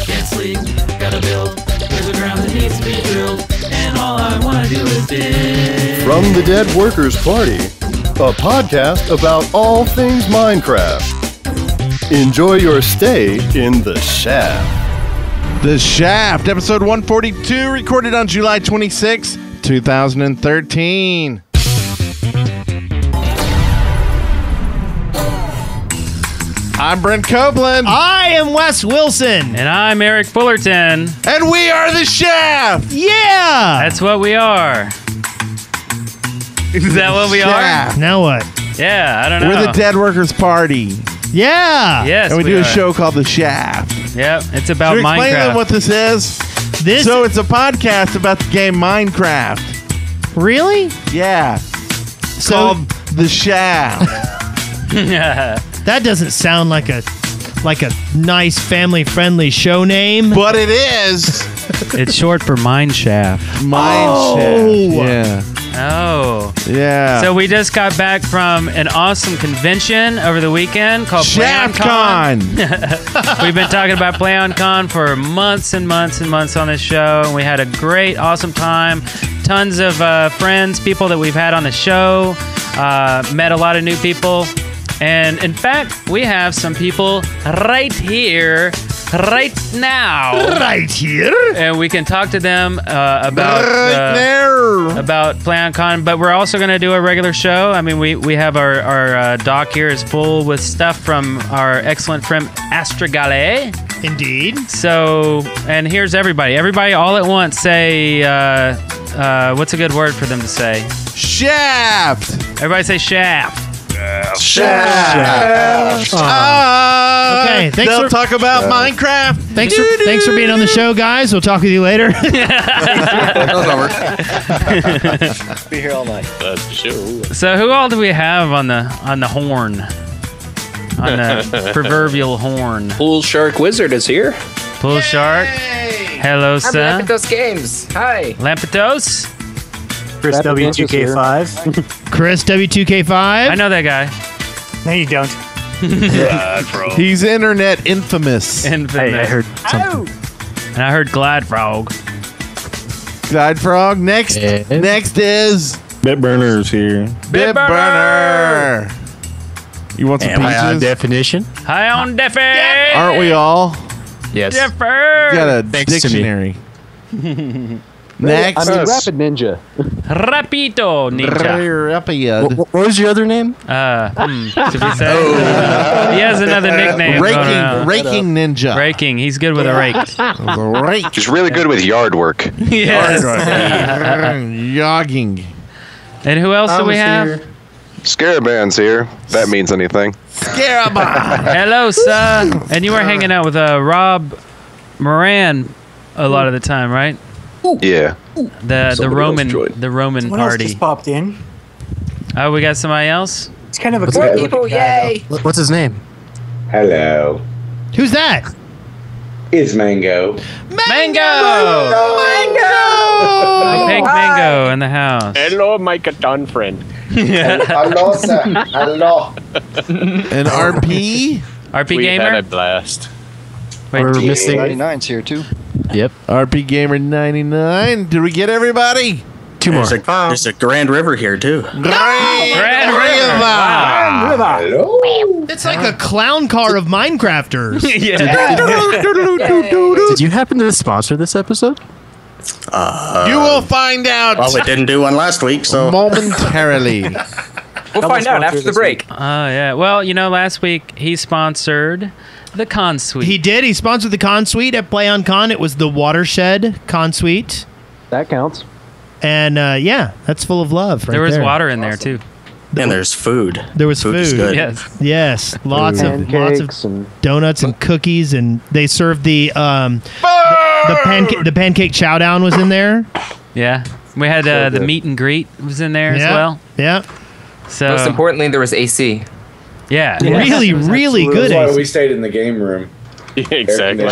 can't sleep, gotta build. There's a ground that needs to be drilled, and all I wanna do is dig. From the Dead Workers Party, a podcast about all things Minecraft. Enjoy your stay in the Shaft. The Shaft, episode 142, recorded on July 26, 2013. I'm Brent Copeland. I am Wes Wilson. And I'm Eric Fullerton. And we are the Shaft. Yeah. That's what we are. Is that what we Shaft. Now what? are? Yeah, I don't know. We're the Dead Workers Party. Yeah. Yes, And we do are. a show called The Shaft. Yep, it's about Should we explain Minecraft. them what this is? So it's a podcast about the game Minecraft. Really? Yeah. So Called The Shaft. that doesn't sound like a nice family-friendly show name. But it is. It's short for Mine Shaft. Shaft. Yeah. Oh. Yeah. So we just got back from an awesome convention over the weekend called PlayOnCon. ShaftCon. We've been talking about PlayOnCon for months and months and months on this show, and we had a great, awesome time. Tons of friends, people that we've had on the show, met a lot of new people. And in fact, we have some people right here, right now. Right here. And we can talk to them about PlayOnCon. But we're also going to do a regular show. I mean, we have our doc here is full with stuff from our excellent friend Astragale. Indeed. So, and here's everybody. Everybody all at once say, what's a good word for them to say? Shaft. Everybody say shaft. Shaft. Okay, thanks They'll for- talk about Minecraft. Thanks for being on the show, guys. We'll talk with you later. Be here all night. So who all do we have on the horn? On the proverbial horn. Pool Shark Wizard is here. Pool Shark. Hello, I'm sir. Lampetos Games. Hi. Lampetos. Chris W2K5. Chris W2K5. I know that guy. No, you don't. He's internet infamous. Infamous. Hey, I heard something. And I heard Glide Frog. Glide Frog. Next is Bitburner's here. Bitburner. You want some Am I on peaches? definition? Hi on Diffie. Aren't we all? Yes. Diffie. Got a Thanks to me. dictionary. Next. Rapid Ninja. Rapito Ninja. What was your other name? Should we say? He has another nickname. Raking Ninja. Raking. He's good with a rake. Rake. He's really good with yard work. Yes. Yogging. And who else do we have? Scaraband's here. If that means anything. Scaraband. Hello, sir. And you were hanging out with Rob Moran a lot of the time, right? Yeah. The Roman Someone else party. just popped in. Oh, we got somebody else? It's kind of a More good people, yay. What's his name? Hello. Who's that? It's Mango. Mango! Pink Mango in the house. Hello, my Catan friend. Hello, sir. Hello. And RP. RP Gamer? blast. Wait, We're missing. 99's here, too. Yep. RP Gamer 99. Did we get everybody? Two more. There's a Grand River here, too. Grand River. Wow. Hello. It's like a clown car of Minecrafters. Yeah. Did you happen to sponsor this episode? You will find out Well, we didn't do one last week, so. momentarily. We'll find out after the break. Oh, yeah. Well, last week he sponsored the Con Suite. He did. He sponsored the Con Suite at PlayOnCon. It was the Watershed Con Suite. That counts. And yeah, that's full of love. Right there was there. water in there, too. And there's food. There was Food is food. good. Yes. Yes, lots of Pancakes and donuts and cookies, and they served the pancake chow down was in there. Yeah. We had the meet and greet was in there as well. Yeah. So Most importantly, there was AC. yeah. Really, really good. That's why AC. we stayed in the game room. Exactly.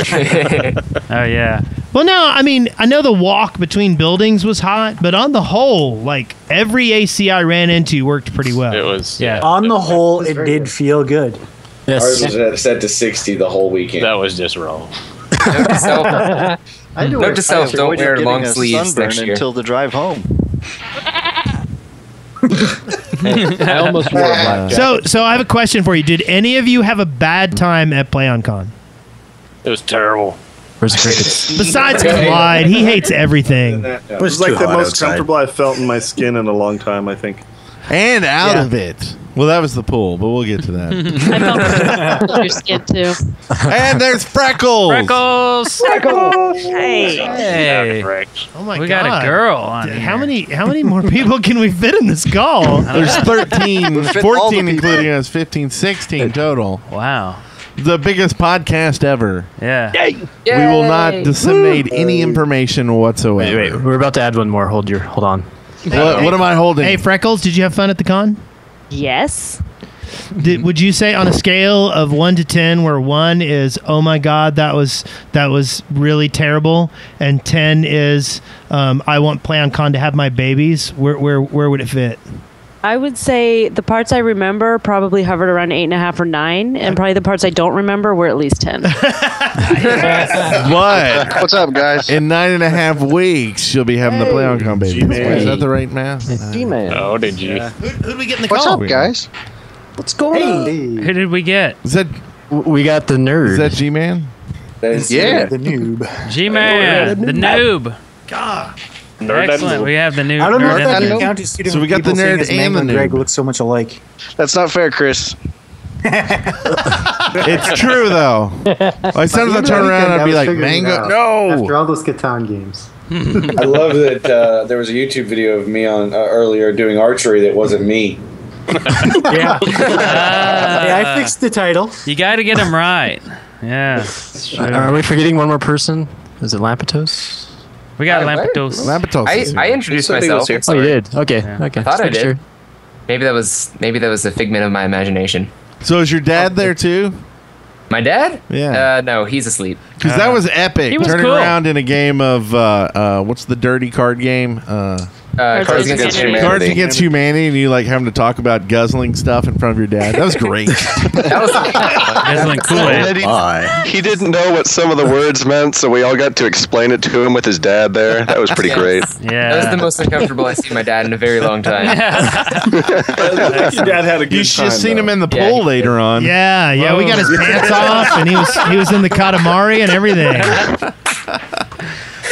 Oh yeah. Well, no, I mean, I know the walk between buildings was hot, but on the whole, like every AC I ran into worked pretty well. It was. Yeah. On the whole, it did feel good. Ours was set to 60 the whole weekend. That was just wrong. Note to self. I do Note to self, don't avoid wear getting long a sleeves sunburn next year. until the drive home. I almost wore a black jacket. So I have a question for you. Did any of you have a bad time at PlayOnCon? It was terrible. Besides Clyde, he hates everything. It was like the most comfortable I've felt in my skin in a long time, I think. And out of it. Well, that was the pool, but we'll get to that. I felt your skin too. And there's Freckles. Freckles. Hey. Oh my We god. got a girl on here. How many more people can we fit in this call? There's 13, fit all the 14 people. including us, 15, 16 total. Wow. The biggest podcast ever. Yeah. We will not disseminate any information whatsoever. Wait, we're about to add one more. Hold on. What am I holding? Hey, Freckles, did you have fun at the con? Yes. Would you say on a scale of 1 to 10, where 1 is oh my god that was really terrible, and 10 is I want PlayOnCon to have my babies, where would it fit? I would say the parts I remember probably hovered around 8.5 or 9, and probably the parts I don't remember were at least 10. What? What's up, guys? In 9.5 weeks, you'll be having the PlayOnCon baby. G-Man. Is that the right math? G-Man. Oh, did you? Who'd we get in the What's call? up, guys? What's going on? Who did we get? Is that We got the nerd. is that G-Man? Yeah. The noob. G-Man, the noob. God. Excellent. We have the new I don't know nerd if that and can the- count as two So we different got the people, seeing nerd as and Mango the Greg noob. look so much alike. That's not fair, Chris. It's true though. Like sometimes I turn around and I'd be like, Mango, no. After all those Catan games. I love that there was a YouTube video of me on earlier doing archery that wasn't me. Yeah. Yeah, I fixed the title. You got to get him right. Yeah. Are we forgetting one more person? Is it Lampatos? We got What? Lampatos. Lampatos. I introduced Somebody myself. was here. Oh, you did? Okay. Yeah. Okay. I thought I Just did. making sure. Maybe that was a figment of my imagination. So is your dad there too? My dad? Yeah. No, he's asleep. Because that was epic. He was Turning cool. around in a game of what's the dirty card game? Cards Against Humanity. Cards Against Humanity, and you like having to talk about guzzling stuff in front of your dad. That was great. That was Guzzling Kool-Aid. He didn't know what some of the words meant, so we all got to explain it to him with his dad there. That was pretty great. Yeah. That was the most uncomfortable I've seen my dad in a very long time. Your dad had a good You time. just seen him though. in the Yeah, pool he later on. Yeah, we got his pants off, and he was in the Katamari and everything.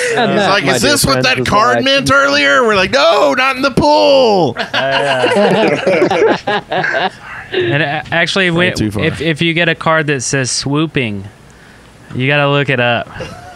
He's like, is this what that card meant earlier? We're like, no, not in the pool. And actually, Too far. if you get a card that says swooping, you got to look it up.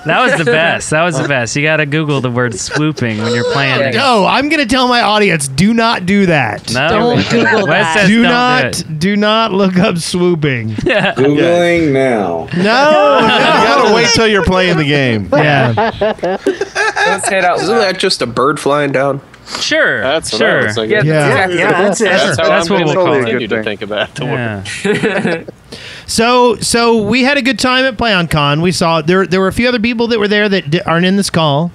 That was the best. That was the best. You got to Google the word swooping when you're playing. the game. No, I'm gonna tell my audience: do not do that. No. Don't Google Wes that. says Do don't not, do not look up swooping. Googling now. No, You gotta wait till you're playing the game. yeah. Don't say it out Isn't loud. that just a bird flying down? Sure. That's what I sure. was thinking. Yeah. That's it. That's how That's I'm what we'll going call to it. continue to think about the word. Yeah. So we had a good time at PlayOnCon. We saw there were a few other people that were there that aren't in this call.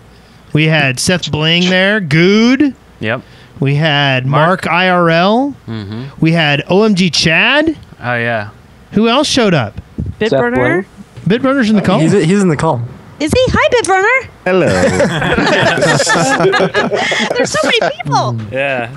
We had Seth Bling there, Good. Yep. We had Mark IRL. Mm-hmm. We had OMG Chad. Oh yeah. Who else showed up? Bitburner. Bitburner's in the call. He's in the call. Is he? Hi, Bitburner. Hello. There's so many people. Yeah.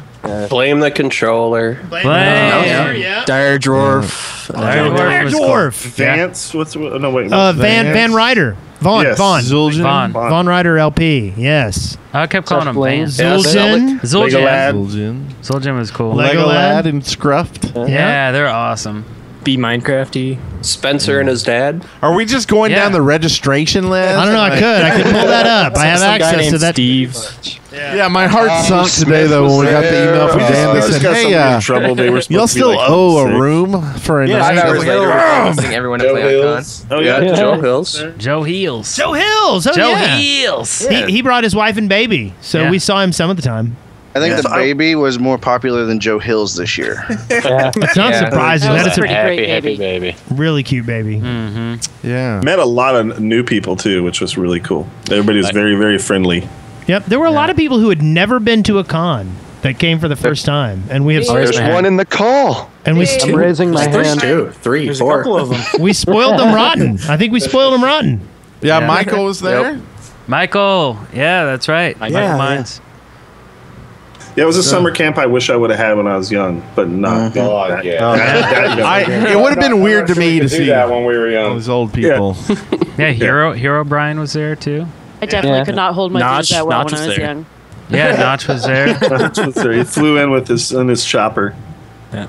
Blame the controller. Dire Dwarf. Dire Dwarf. Vance? No, wait. Van Ryder. Vaughn. Yes. Vaughn. Vaughn. Von Ryder LP. Yes. I kept calling him Van. Zul'jin. Zul'jin was cool. Lego Lad and Scruffed. Yeah, they're awesome. Be Minecrafty. Spencer and his dad. Are we just going down the registration list? I don't know. I could pull that up. I have Some guy access named to that. Steve. Yeah, my heart sunk today though when we got the email from Dan that said, "Hey, y'all still owe a room for a night." 5 hours later, we're hosting everyone to PlayOnCon. Oh yeah, Joe Hills. Joe Heels. Joe Hills. Oh, Joe yeah. Heels. He brought his wife and baby, so Yeah. we saw him some of the time. I think the baby was more popular than Joe Hills this year. It's not surprising. That was That is pretty a great Happy baby. baby. really cute baby. Mm-hmm. Yeah. Met a lot of new people too, which was really cool. Everybody was very, very friendly. Yep. There were a lot of people who had never been to a con that came for the first time, and we have There's one in the call. and we I'm raising my hand. Two, three, There's four. a couple of them. we spoiled them rotten. I think we spoiled them rotten. Yeah, Michael was there. Yep. Michael. Yeah, that's right. Michael Mines. Yeah, it was a summer camp I wish I would have had when I was young, but not. God, yeah. It would have been weird to me to see that when we were young. those old people. Yeah, Hero Brian was there too. I definitely could not hold my Notch- dudes that well Notch when I was was there. young. Yeah, Notch was there. He flew in with his chopper.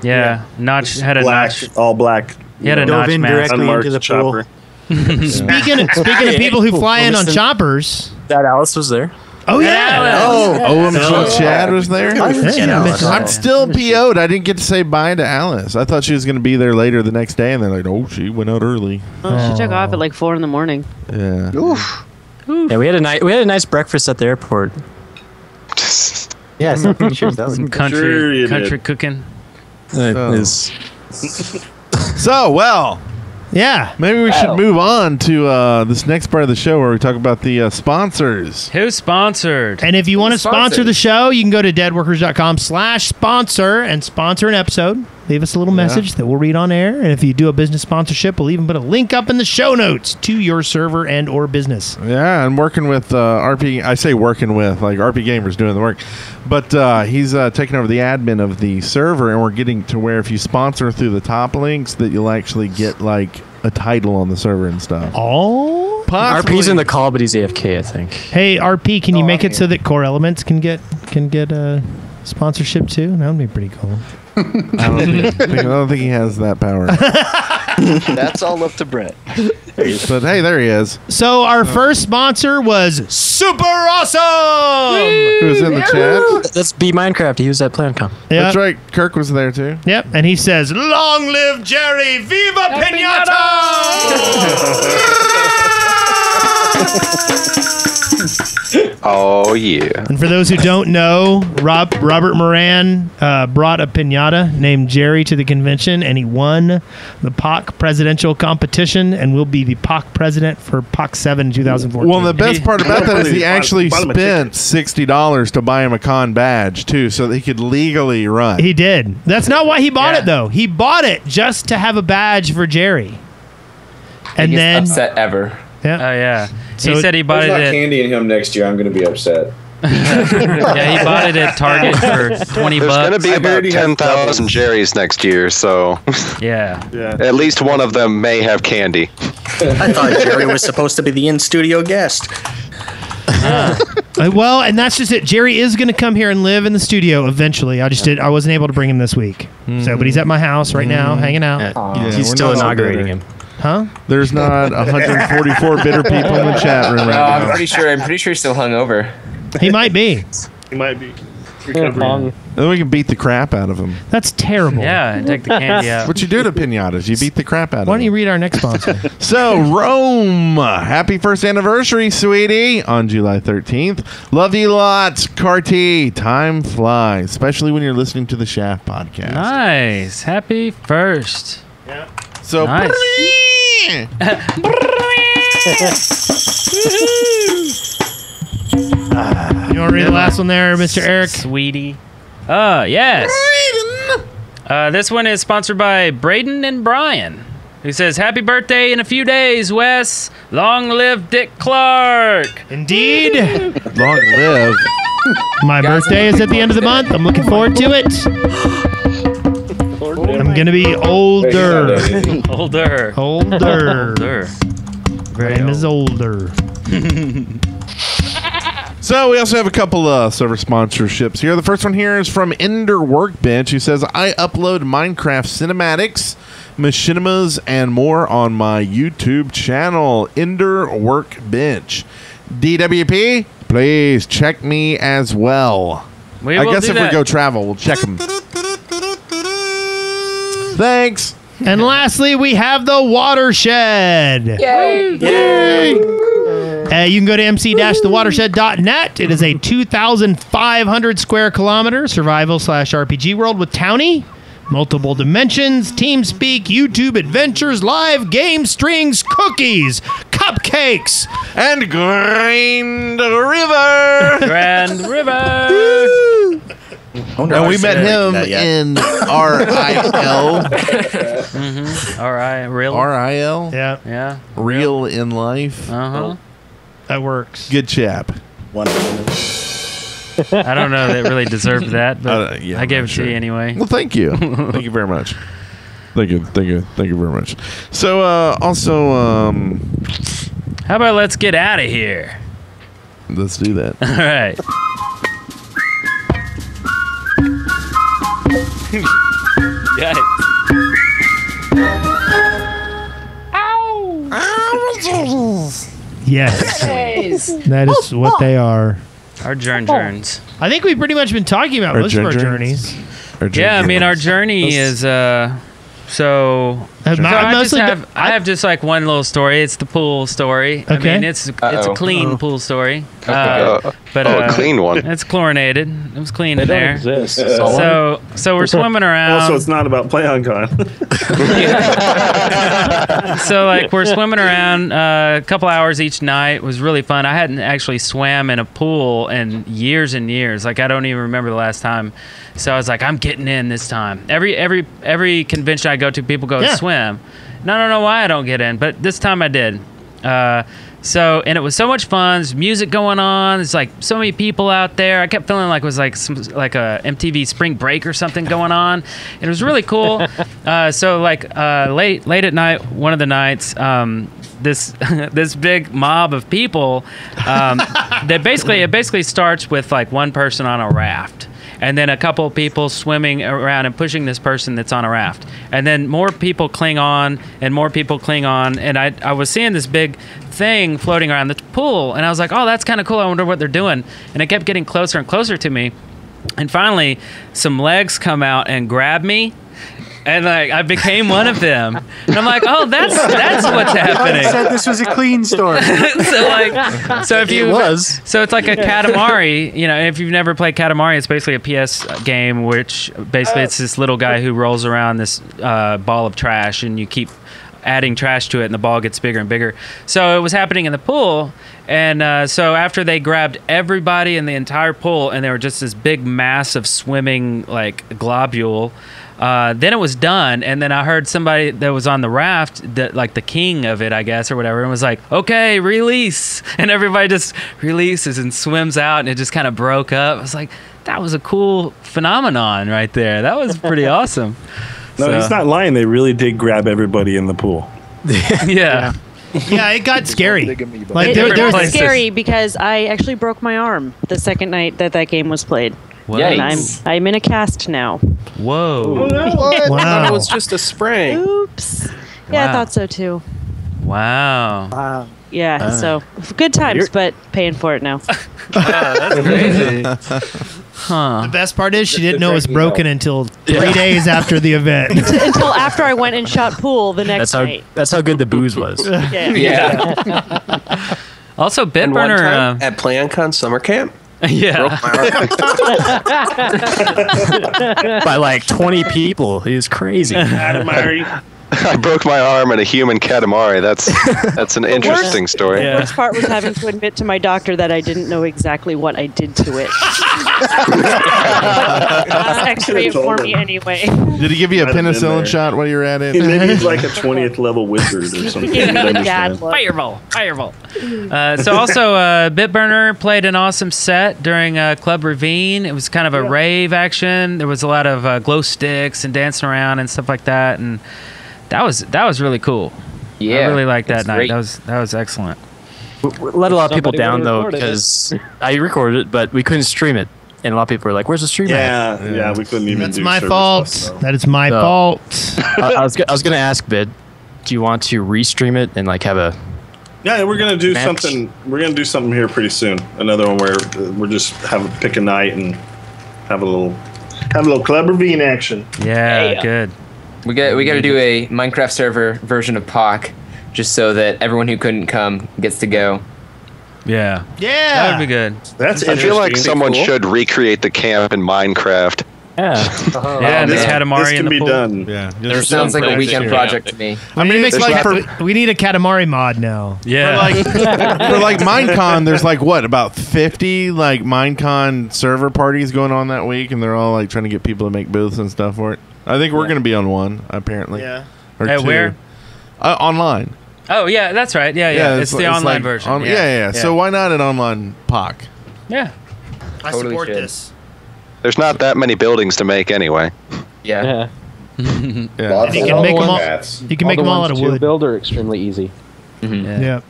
Yeah, Notch had a Black, Notch. all black. He had a Dove Notch in mask. directly Unmarked into the chopper. pool. Speaking of people who fly in on choppers. That Alice was there. Oh yeah. OMG, Chad was there. Yeah. I'm still PO'd. I didn't get to say bye to Alice. I thought she was going to be there later the next day, and they're like, "Oh, she went out early." Oh, she took off at like 4 in the morning. Yeah. Oof. Yeah, we had a nice breakfast at the airport. Yeah, I'm pretty sure that was Sure Country you country did. cooking. So, well, Yeah. maybe we should move on to this next part of the show where we talk about the sponsors. Who's sponsored? And if you want to sponsor the show, you can go to deadworkers.com/sponsor and sponsor an episode. Leave us a little message that we'll read on air. And if you do a business sponsorship, we'll even put a link up in the show notes to your server and or business. Yeah, and working with RP. I say working with, like RP Gamer's doing the work. But he's taking over the admin of the server, and we're getting to where if you sponsor through the top links, that you'll actually get like a title on the server and stuff. Oh. RP's in the call, but he's AFK, I think. Hey, RP, can you make it so that Core Elements can get sponsorship too? That would be pretty cool. I don't think he has that power. That's all up to Brett. But hey, there he is. So our first sponsor was Super Awesome. Who's in the chat? That's B Minecraft. He was at PlanCon. Yep. That's right. Kirk was there too. Yep. And he says, "Long live Jerry! Viva Pinata!" Oh yeah. And for those who don't know, Robert Moran brought a pinata named Jerry to the convention, and he won the POC presidential competition and will be the POC president for POC 7 in 2014. Well, the best part about that is he actually spent $60 to buy him a con badge too, so that he could legally run. He did. That's not why he bought it, though. He bought it just to have a badge for Jerry. And then upset ever. Yeah. Oh yeah. So he said he bought There's it not at candy in him next year. I'm going to be upset. yeah, he bought it at Target for $20. There's going to be about 10,000 Jerry's next year, so Yeah. at least one of them may have candy. I thought Jerry was supposed to be the in-studio guest. well, and that's just it. Jerry is going to come here and live in the studio eventually. I wasn't able to bring him this week. So, but he's at my house right now, hanging out. Yeah, he's still inaugurating him. Huh? There's not 144 bitter people in the chat room right I'm now. pretty sure he's still hungover. He might be. He might be. Then we can beat the crap out of him. That's terrible. Yeah, and take the candy out. What you do to pinatas? You beat the crap out of Why them. don't you read our next sponsor? So, Rome, happy first anniversary, sweetie, on July 13th. Love you lots, Carty. Time flies, especially when you're listening to the Shaft podcast. Nice. Happy first. Yeah. So, Nice. You want to read the last one there, Mr. Eric? Sweetie. Yes. This one is sponsored by Braden and Brian, who says, "Happy birthday in a few days, Wes. Long live Dick Clark." Indeed. Long live. My birthday is at the end of the month. I'm looking forward to it. I'm going to be older. Older. Older. Graham is older. So we also have a couple server sponsorships here. The first one here is from Ender Workbench, who says, "I upload Minecraft cinematics, machinimas, and more on my YouTube channel, Ender Workbench. DWP, please check me as well." We I will guess do if that. we go travel, we'll check them. Thanks. And lastly, we have the Watershed. Yay! You can go to mc-thewatershed.net. It is a 2,500 square kilometer survival/RPG world with townie, multiple dimensions, TeamSpeak, YouTube adventures, live game strings, cookies, cupcakes, and Grand River. Grand River. And we met him in RIL. RIL? Yeah. Yeah. Real in life. That works. Good chap. I don't know that it really deserved that, but yeah, I gave it sure. to you anyway. Well, thank you. Thank you very much. Thank you very much. So, also, how about let's get out of here? Let's do that. All right. Yes. That is what they are. Our journeys. I think we've pretty much been talking about most of our journeys. Yeah, I mean, our journey is so. I have just like one little story. It's the pool story. Okay. I mean, it's a clean pool story. But a clean one. It's chlorinated. It was clean in there. exist. So we're swimming around. Also, it's not about PlayOnCon. So like we're swimming around a couple hours each night. It was really fun. I hadn't actually swam in a pool in years and years. Like I don't even remember the last time. So I was like, I'm getting in this time. Every convention I go to, people go swim. And I don't know why I don't get in, but this time I did. And it was so much fun. There's music going on. There's like so many people out there. I kept feeling like it was like a MTV Spring Break or something going on. It was really cool. Late at night, one of the nights, this big mob of people. It basically starts with like one person on a raft. And then a couple of people swimming around and pushing this person that's on a raft. And then more people cling on, and more people cling on. And I was seeing this big thing floating around the pool, and I was like, oh, that's kind of cool. I wonder what they're doing. And it kept getting closer and closer to me. And finally, some legs come out and grab me. And like I became one of them, and I'm like, oh, that's what's happening. I said this was a clean story. So it's like a Katamari. You know, if you've never played Katamari, it's basically a PS game, which basically it's this little guy who rolls around this ball of trash, and you keep adding trash to it, and the ball gets bigger and bigger. So it was happening in the pool, and so after they grabbed everybody in the entire pool, and they were just this big mass of swimming like globule. Then it was done, and then I heard somebody that was on the raft, that like the king of it, I guess, or whatever, and was like, "Okay, release," and everybody just releases and swims out, and it just kind of broke up. I was like, that was a cool phenomenon right there. That was pretty awesome. No, he's not lying. They really did grab everybody in the pool. Yeah. Yeah, it got scary. Like it was scary because I actually broke my arm the second night that game was played. And I'm in a cast now. Whoa. Wow. It was just a sprain. Oops. Yeah, I thought so too. Wow. Yeah, so good times, but paying for it now. That's crazy. The best part is she didn't know it was broken until 3 days after the event. Until after I went and shot pool the next night. That's how good the booze was. Yeah. Also, And one Bitburner time at PlayOnCon summer camp. Yeah. Broke my arm. By like 20 people. He was crazy. I broke my arm in a human Katamari. That's an interesting story. The worst part was having to admit to my doctor that I didn't know exactly what I did to it. X-ray it for me anyway. Did he give you a penicillin shot while you were at it? Maybe he's like a 20th level wizard or something. Fireball. So also, Bitburner played an awesome set during Club Ravine. It was kind of a rave action. There was a lot of glow sticks and dancing around and stuff like that, and that was really cool. Yeah, I really liked that night. great. That was excellent. Let a lot of people down though because I recorded it, but we couldn't stream it, and a lot of people were like, "Where's the stream?" Yeah, we couldn't even. That's do my service fault. bus, so. That is my fault. I was going to ask Bid, do you want to restream it and like have a? Yeah, we're gonna do match? something. We're gonna do something here pretty soon. Another one where we're just pick a night and have a little Club Ravine action. Yeah, good. We got to do a Minecraft server version of POC, just so that everyone who couldn't come gets to go. Yeah. Yeah. That would be good. That's I feel like interesting. someone Cool. should recreate the camp in Minecraft. Yeah, this Katamari this in can the be pool. done. Yeah, There sounds like a weekend project to me. I mean, it's like we need a Katamari mod now. Yeah. for like Minecon, there's like what, about 50 like Minecon server parties going on that week, and they're all like trying to get people to make booths and stuff for it. I think we're going to be on one apparently. Yeah. Or At two. where? Online. Oh yeah, that's right. Yeah. It's the online like version. Yeah. So why not an online POC? Yeah. I Totally support should. this. There's not that many buildings to make anyway. Yeah. Yeah. Lots You of can make them all. cats. You can make them all out of wood. Build are extremely easy. Yeah.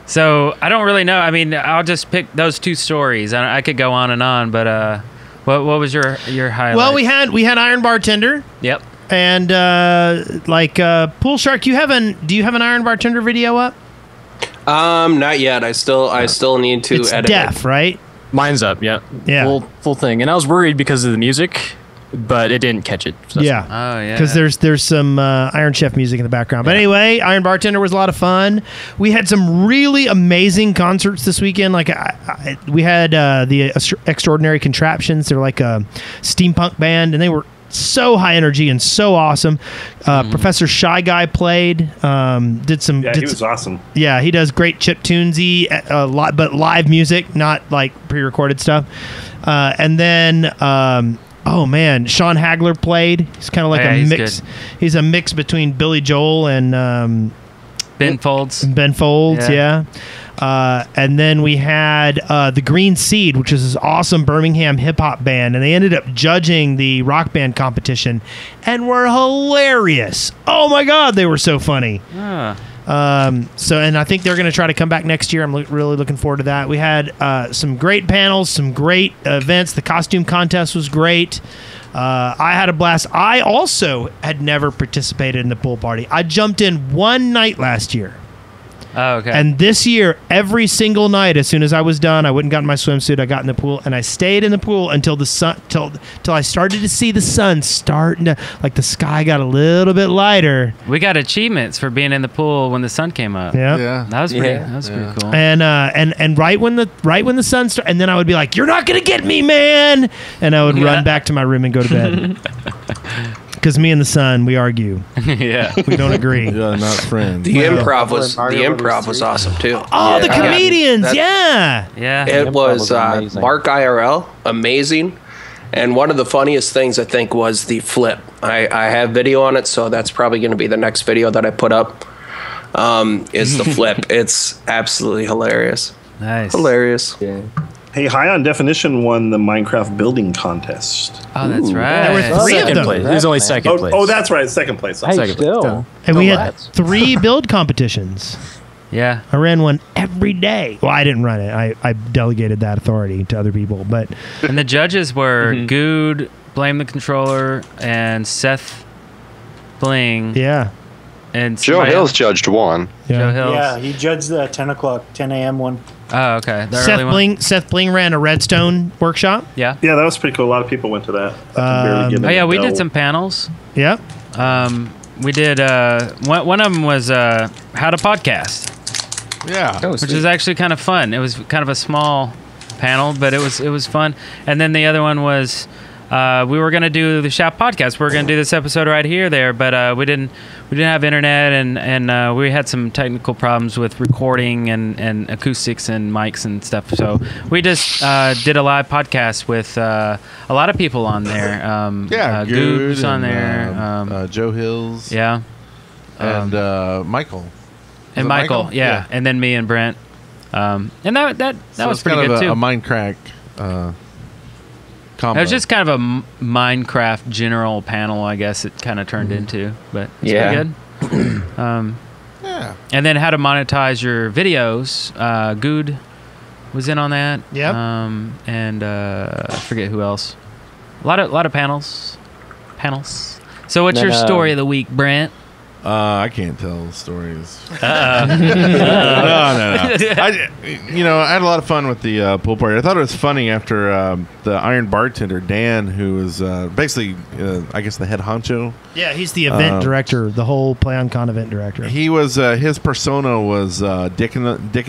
So I don't really know. I mean, I'll just pick those two stories. I could go on and on, but what was your highlight? Well, we had Iron Bartender. Yep. And Pool Shark, do you have an Iron Bartender video up? Not yet. I still need to It's edit. deaf, right? Mine's up, yeah. Yeah. Full thing. And I was worried because of the music, but it didn't catch it. So that's Yeah. Oh yeah. Because there's some Iron Chef music in the background. But anyway, Iron Bartender was a lot of fun. We had some really amazing concerts this weekend. Like we had the Extraordinary Contraptions. They're like a steampunk band, and they were so high energy and so awesome. Professor Shy Guy played. Did some. Yeah, he was awesome. Yeah, he does great chiptunesy, but live music, not like pre-recorded stuff. And then, oh man, Sean Hagler played. He's kind of like a mix. Good. He's a mix between Billy Joel and Ben Folds. Ben Folds, yeah. And then we had the Green Seed, which is this awesome Birmingham hip hop band, and they ended up judging the rock band competition, and were hilarious. Oh my God, they were so funny. And I think they're going to try to come back next year. I'm really looking forward to that. We had some great panels, some great events. The costume contest was great. I had a blast. I also had never participated in the pool party. I jumped in one night last year. Oh, okay. And this year, every single night, as soon as I was done, I went and got in my swimsuit. I got in the pool, and I stayed in the pool until the sun, till I started to see the sun starting to, like the sky got a little bit lighter. We got achievements for being in the pool when the sun came up. Yeah. That was pretty. That was pretty cool. And right when the sun started, and then I would be like, "You're not gonna get me, man!" And I would run back to my room and go to bed. Because me and the sun, we argue. Yeah, we don't agree. Yeah, not friends. The improv was awesome too. Oh, the comedians, Yeah. It was Mark IRL, amazing. And one of the funniest things I think was the flip. I have video on it, so that's probably going to be the next video that I put up. Is the flip? It's absolutely hilarious. Nice, hilarious. Yeah. Hey, High on Definition won the Minecraft building contest. Oh, that's right. There were three of them. Place. It was only second place. Oh, that's right. Second place. Hey, Second still. place. And we had 3 build competitions. Yeah. I ran one every day. Well, I didn't run it. I delegated that authority to other people. But And the judges were Good, Blame the Controller, and Seth Bling. Yeah. And Joe Hills judged one. Joe Hills. Yeah, he judged the 10 a.m. one. Oh, okay. The early one. Seth Bling ran a Redstone workshop. Yeah. Yeah, that was pretty cool. A lot of people went to that. I can barely get in yeah, the we dough. did some panels. Yep. We did one of them was how to podcast. Yeah. Which is actually kind of fun. It was kind of a small panel, but it was fun. And then the other one was we were going to do the Shop podcast. We were going to do this episode right here, but we didn't have internet, and we had some technical problems with recording and acoustics and mics and stuff. So we just did a live podcast with a lot of people on there. Goob's on there. Joe Hills. Yeah. And Michael. And Michael, yeah. And then me and Brent. And that was pretty good too. A Minecraft combo. It was just kind of a Minecraft general panel, I guess it kind of turned into, but it's pretty good. Yeah. And then how to monetize your videos. Good was in on that. Yep. And I forget who else. A lot of panels. So what's your story of the week, Brent? I can't tell stories. No. I had a lot of fun with the pool party. I thought it was funny after the Iron Bartender, Dan, who was basically, I guess, the head honcho. Yeah, he's the event director, the whole Play on Con event director. He was, his persona was Dick in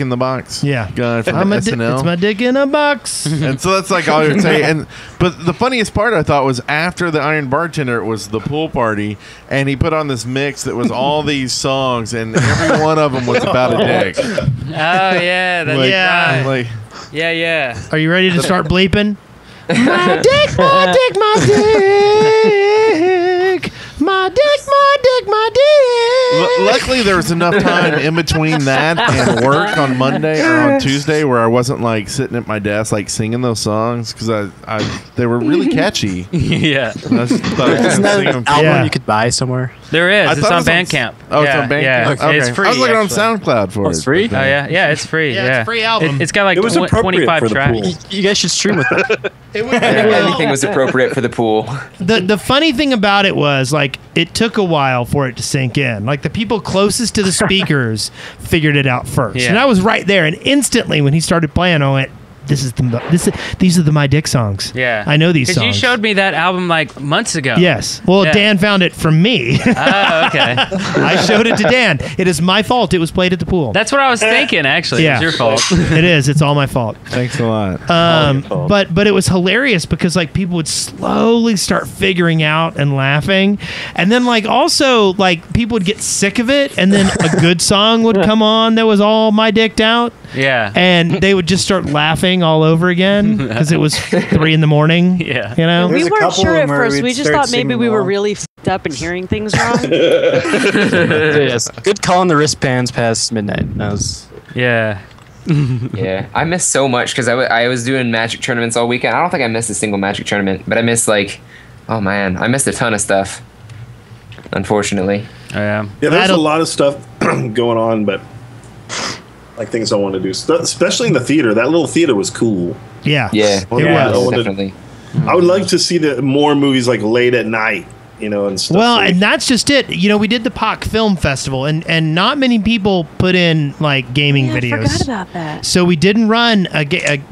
the Box. Yeah. Guy from SNL. It's my dick in a box. And so that's like all you would say. But the funniest part I thought was after the Iron Bartender, it was the pool party, and he put on this mix that was all these songs, and every one of them was about a dick. Oh yeah, that's right. Like, yeah. Are you ready to start bleeping? My dick, my dick, my dick. My dick, my dick, my dick. Luckily, there was enough time in between that and work on Monday or on Tuesday where I wasn't like sitting at my desk like singing those songs because they were really catchy. Yeah. And I just thought I was Isn't gonna that sing an them. album you could buy somewhere? There is. I It's thought on it was on- Bandcamp. Oh, it's on Bandcamp? Yeah, Okay. it's free. I was looking actually. on SoundCloud for it. It's free? but, Oh yeah, it's free. Yeah, it's a free album. It's got like It was appropriate 25 for the tracks. pool. You guys should stream with that. Anything was appropriate for the pool. The funny thing about it was like it took a while for it to sink in. Like the people closest to the speakers figured it out first, Yeah. and I was right there. And instantly, when he started playing, I went, these are the My Dick songs. Yeah, I know these Because you songs. showed me that album like months ago. Yes. Well, Yeah. Dan found it from me. Oh, okay. I showed it to Dan. It is my fault. It was played at the pool. That's what I was thinking. Actually, Yeah. it's your fault. It is. It's all my fault. Thanks a lot. But it was hilarious because like people would slowly start figuring out and laughing, and then like also like people would get sick of it, and then a good song would come on that was all My Dicked out, Yeah. and they would just start laughing all over again because it was 3 a.m. Yeah. You know. There's We a weren't couple sure of at them where first. we'd We just start thought maybe singing we were along. really f***ed up and hearing things wrong. Yes. Good call on the wristbands past midnight. That was. Yeah. Yeah, I missed so much because I was doing Magic tournaments all weekend. I don't think I missed a single Magic tournament, but I missed I missed a ton of stuff. Unfortunately. Yeah. Yeah, there's a lot of stuff going on, but like things I want to do, especially in the theater. That little theater was cool. Yeah. Yeah, It was. definitely. I would like to see more movies like late at night, and stuff. Well, and that's just it. We did the POC Film Festival, and not many people put in like gaming Yeah, I videos. forgot about that. So we didn't run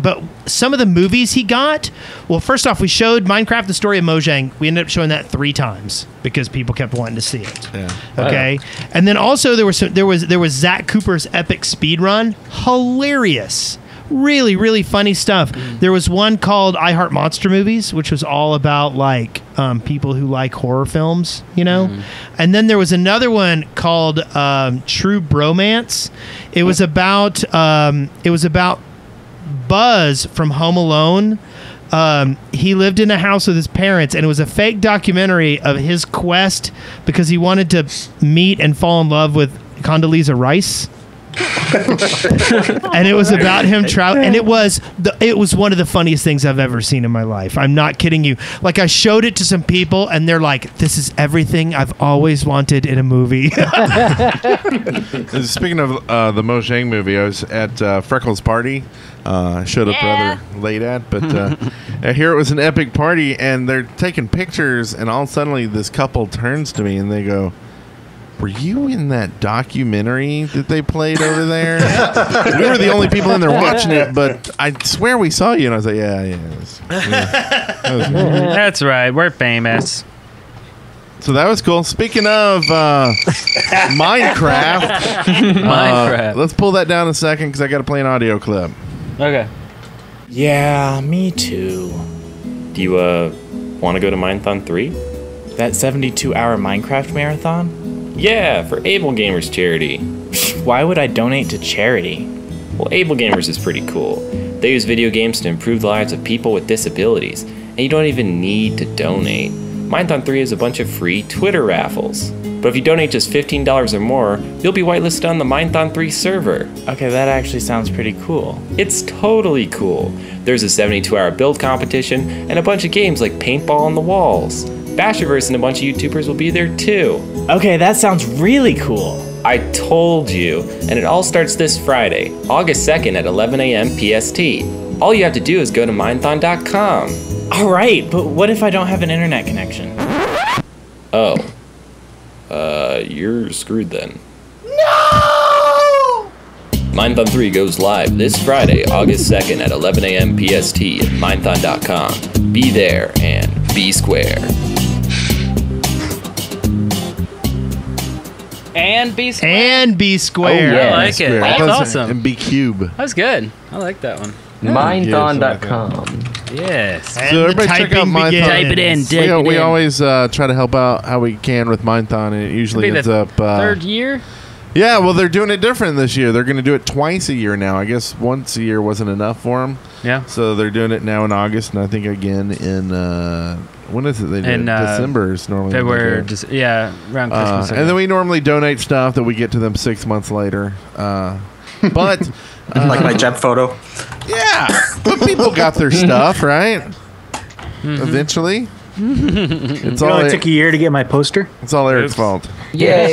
but some of the movies he got. Well, first off, we showed Minecraft: The Story of Mojang. We ended up showing that 3 times because people kept wanting to see it. Yeah. Okay, and then also there was Zach Cooper's epic speed run. Hilarious. Really, really funny stuff. There was one called I Heart Monster Movies, which was all about like people who like horror films, And then there was another one called True Bromance. It was about Buzz from Home Alone. He lived in a house with his parents, and it was a fake documentary of his quest because he wanted to meet and fall in love with Condoleezza Rice. And it was about him traveling, and it was one of the funniest things I've ever seen in my life. I'm not kidding you. Like I showed it to some people, and they're like, "This is everything I've always wanted in a movie." Speaking of the Mojang movie, I was at Freckles' party. I showed up rather late but here it was an epic party, and they're taking pictures, and all suddenly this couple turns to me and they go, "Were you in that documentary that they played over there?" We were the only people in there watching it, but I swear we saw you. And I was like, yeah. That's right. We're famous. So that was cool. Speaking of Minecraft, let's pull that down a second because I got to play an audio clip. Okay. Yeah, me too. Do you want to go to Minethon 3? That 72-hour Minecraft marathon? Yeah, for Able Gamers charity. Why would I donate to charity? Well, Able Gamers is pretty cool. They use video games to improve the lives of people with disabilities, and you don't even need to donate. Minethon 3 is a bunch of free Twitter raffles. But if you donate just $15 or more, you'll be whitelisted on the Minethon 3 server. Okay, that actually sounds pretty cool. It's totally cool. There's a 72-hour build competition and a bunch of games like Paintball on the Walls. Basherverse and a bunch of YouTubers will be there too. Okay, that sounds really cool. I told you. And it all starts this Friday, August 2nd at 11 a.m. PST. All you have to do is go to minethon.com. Alright, but what if I don't have an internet connection? Oh. You're screwed then. No! Minethon 3 goes live this Friday, August 2nd at 11 a.m. PST at minethon.com. Be there and be square. And be square. And be square. Oh, yeah. I like it. That's awesome. And be cube. That's good. I like that one. Minethon.com. Yes. So everybody check out Minethon. Type it in. We always try to help out how we can with Minethon, and it usually It'll be ends the up... third year? Yeah, well, they're doing it different this year. They're going to do it twice a year now. I guess once a year wasn't enough for them. Yeah. So they're doing it now in August, and I think again in... when is it they do it? December is normally February, when they do it. around Christmas. And then we normally donate stuff that we get to them 6 months later. But... like my jet photo. Yeah, but people got their stuff, right? Eventually. It only took a year to get my poster. It's all Eric's fault. Yay.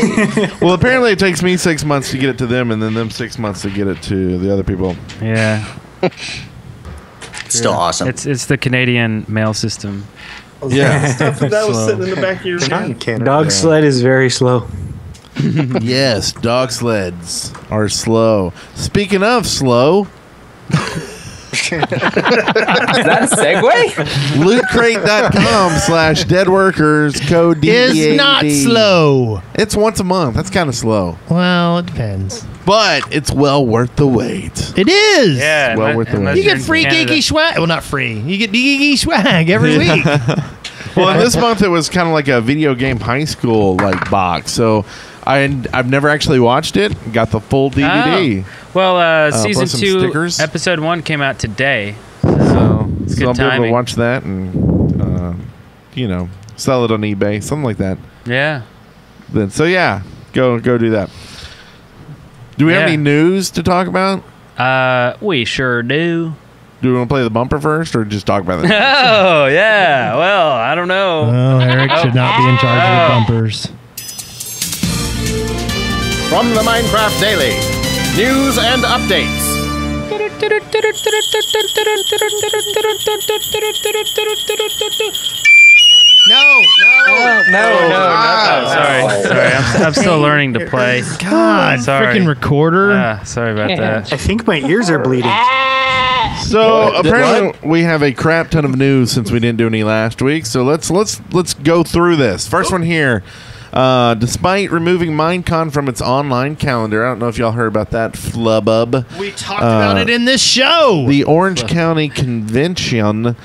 Well, apparently it takes me 6 months to get it to them, and then them 6 months to get it to the other people. Yeah. Still awesome. It's the Canadian mail system. Yeah. Stuff that was sitting in the back of your head. Dog sled is very slow. Yes, dog sleds are slow. Speaking of slow... Is that a segue? LootCrate.com/deadworkers code DEAD. Is not slow. It's once a month. That's kind of slow. Well, it depends. But it's well worth the wait. It is. Yeah. Well worth the wait. You get free geeky swag. Well, not free. You get geeky swag every week. Well, in this month it was kind of like a video game high school like box. So I've never actually watched it. Got the full DVD. Oh. Well, season plus some 2, stickers. episode 1 came out today. So it's good I'll be able to timing. watch that and sell it on eBay, something like that. Yeah. Then go do that. Do we have any news to talk about? We sure do. Do we want to play the bumper first, or just talk about it? Oh yeah. Well, I don't know. Oh, Eric should not be in charge of the bumpers. From the Minecraft Daily, news and updates. No. Sorry. I'm still learning to play. God, freaking recorder. Sorry about that. I think my ears are bleeding. So apparently we have a crap ton of news since we didn't do any last week. So let's go through this. First one here. Despite removing Minecon from its online calendar, I don't know if y'all heard about that flubub. We talked about it in this show. The Orange County Convention